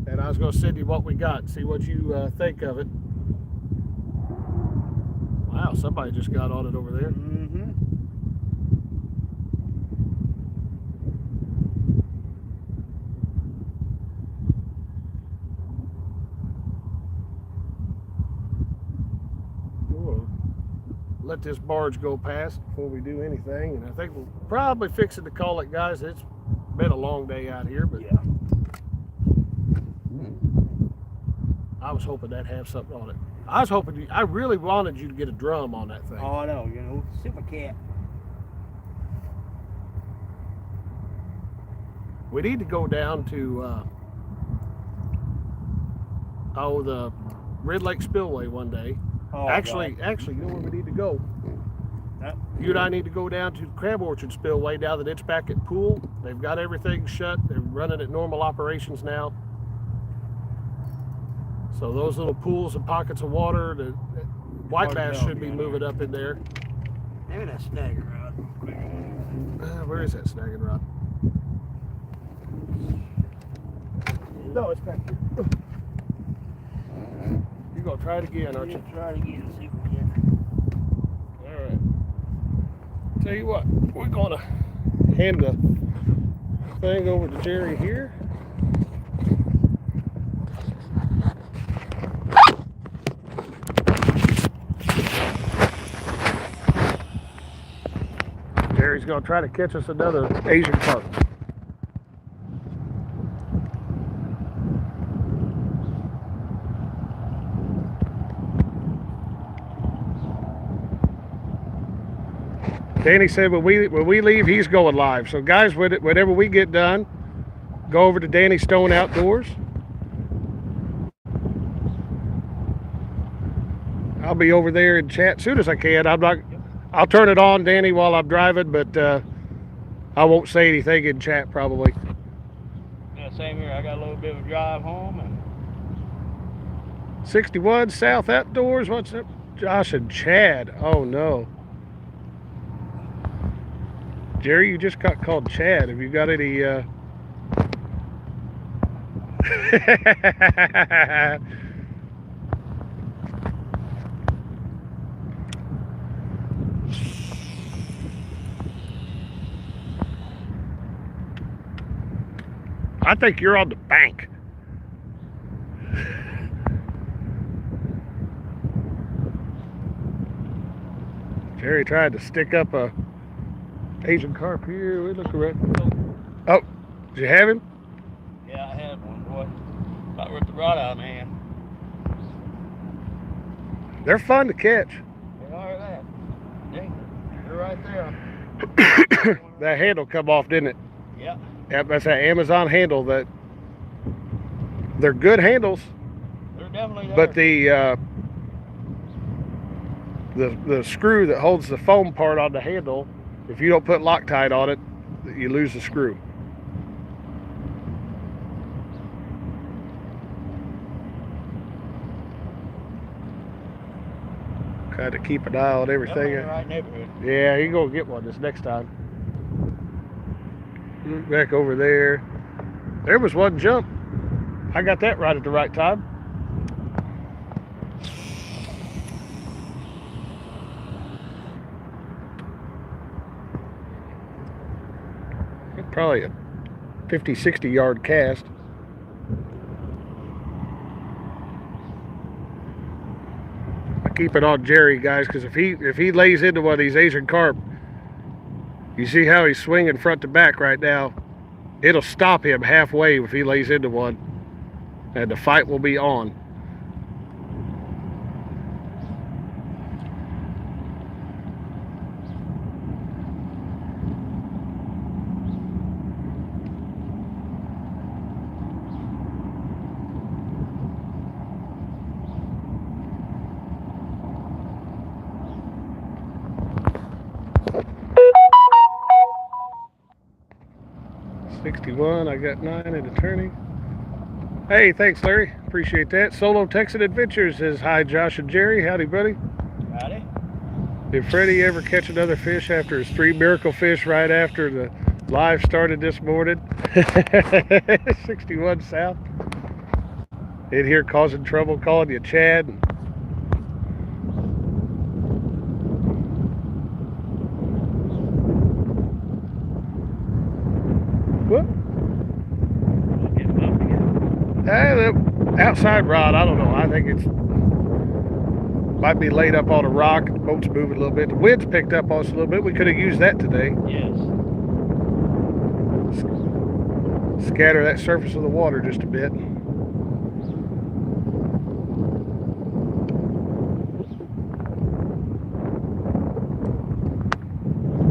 Speaker 1: And I was going to send you what we got, see what you think of it. Wow, somebody just got on it over there.
Speaker 2: Mm-hmm.
Speaker 1: We'll let this barge go past before we do anything. And I think we'll probably fix it to call it, guys. It's been a long day out here, but
Speaker 2: Yeah.
Speaker 1: I was hoping that'd have something on it. I really wanted you to get a drum on that thing.
Speaker 2: Oh, I know. You know, super cat.
Speaker 1: We need to go down to the Red Lake Spillway one day.
Speaker 2: Oh,
Speaker 1: Actually,
Speaker 2: God.
Speaker 1: you know where we need to go? You and I need to go down to the Crab Orchard Spillway now that it's back at pool. They've got everything shut. They're running at normal operations now. So those little pools and pockets of water, the white bass should be moving up in there.
Speaker 2: Maybe that snagger rod.
Speaker 1: Where is that snagging rod? No, it's back here. You're going to try it again, aren't you?
Speaker 2: Try it again, see if we can.
Speaker 1: All right. Tell you what, we're going to hand the thing over to Jerry here. Jerry's going to try to catch us another Asian carp. Danny said when we leave, he's going live. So guys, whenever we get done, go over to Danny Stone Outdoors. I'll be over there and chat as soon as I can. I'll turn it on, Danny, while I'm driving, but I won't say anything in chat probably.
Speaker 2: Yeah, same here. I got a little bit of a drive home. And
Speaker 1: 61 South Outdoors. What's up, Josh and Chad? Oh no. Jerry, you just got called Chad. Have you got any I think you're on the bank. Jerry tried to stick up a Asian carp here. We look around. Oh, did you have him?
Speaker 2: yeah, I had one, boy. About ripped the rod out of my hand.
Speaker 1: They're fun to catch.
Speaker 2: They are that. Dang, they're right there.
Speaker 1: That handle come off, didn't it?
Speaker 2: Yeah.
Speaker 1: Yep, that's that Amazon handle. They're good handles,
Speaker 2: They're definitely there.
Speaker 1: but the screw that holds the foam part on the handle, if you don't put Loctite on it, you lose the screw. Kind of keep an eye on everything.
Speaker 2: Definitely in the right neighborhood.
Speaker 1: Yeah, you're gonna get one this next time. Look back over there. There was one jump. I got that right at the right time. Probably a 50, 60 yard cast. I keep it on Jerry, guys, because if he lays into one of these Asian carp, you see how he's swinging front to back right now. It'll stop him halfway if he lays into one, and the fight will be on. I got 9 in the turning. Hey, thanks, Larry. Appreciate that. Solo Texan Adventures says, hi, Josh and Jerry. Howdy, buddy.
Speaker 2: Howdy.
Speaker 1: Did Freddie ever catch another fish after his 3 miracle fish right after the live started this morning? 61 South. in here causing trouble, calling you Chad. What?
Speaker 2: Getting bumped again.
Speaker 1: The outside rod, I don't know. I think it's might be laid up on a rock. The boat's moving a little bit. The wind's picked up on us a little bit. We could have used that today.
Speaker 2: Yes.
Speaker 1: Scatter that surface of the water just a bit.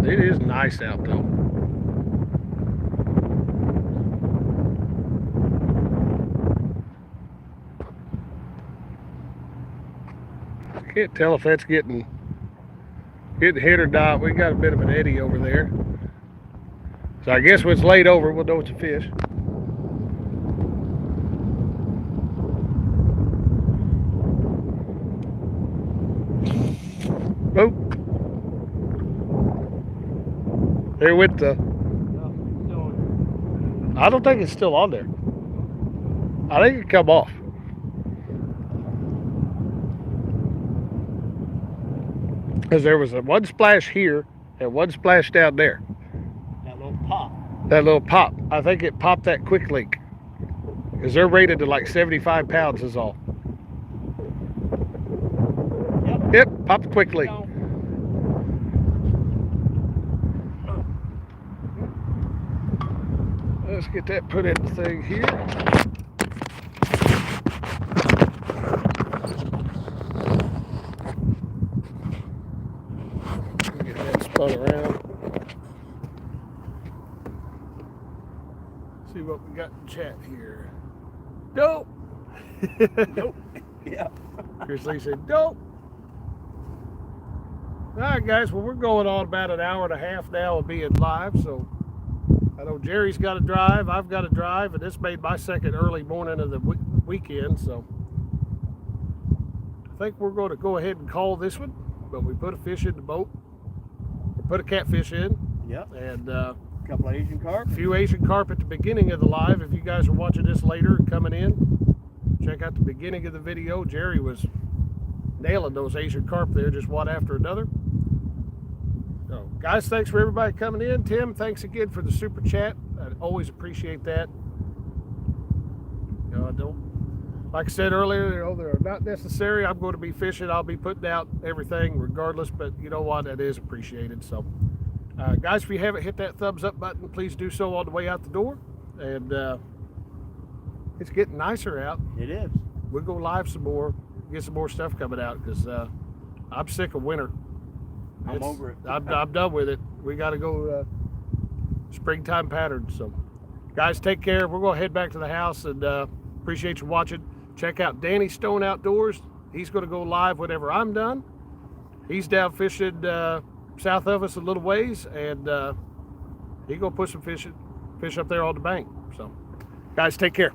Speaker 1: It is nice out though. Can't tell if that's getting hit or not. We got a bit of an eddy over there. So I guess when it's laid over, we'll know it's a fish. Oh. There went the... I don't think it's still on there. I think it come off. Because there was one splash here and one splash down there.
Speaker 2: That little pop.
Speaker 1: That little pop. I think it popped that quick link. Because they're rated to like 75 pounds is all. Yep, popped the quick link. Let's get that put in the thing here. Get that spun around. See what we got in chat here. Nope.
Speaker 2: Nope. Yeah.
Speaker 1: Chris Lee said, nope. All right, guys. Well, we're going on about an hour and a half now of being live. So I know Jerry's got to drive. I've got to drive. And this made my second early morning of the weekend. So I think we're going to go ahead and call this one. But we put a fish in the boat. We put a catfish in.
Speaker 2: Yep.
Speaker 1: And
Speaker 2: a couple of Asian carp.
Speaker 1: a few Asian carp at the beginning of the live. If you guys are watching this later coming in, check out the beginning of the video. Jerry was nailing those Asian carp there, just one after another. So, guys, thanks for everybody coming in. Tim, thanks again for the super chat. I always appreciate that. You know, I don't, like I said earlier, you know, they're not necessary. I'm going to be fishing. I'll be putting out everything regardless, but you know what? That is appreciated. So, guys, if you haven't hit that thumbs up button, please do so on the way out the door. And it's getting nicer out.
Speaker 2: It is.
Speaker 1: We'll go live some more, get some more stuff coming out because I'm sick of winter.
Speaker 2: I'm over it.
Speaker 1: I'm done with it. We got to go springtime patterns. So, guys, take care. We're going to head back to the house and appreciate you watching. Check out Danny Stone Outdoors. He's going to go live whenever I'm done. He's down fishing south of us a little ways, and he's going to put some fish up there on the bank. So, guys, take care.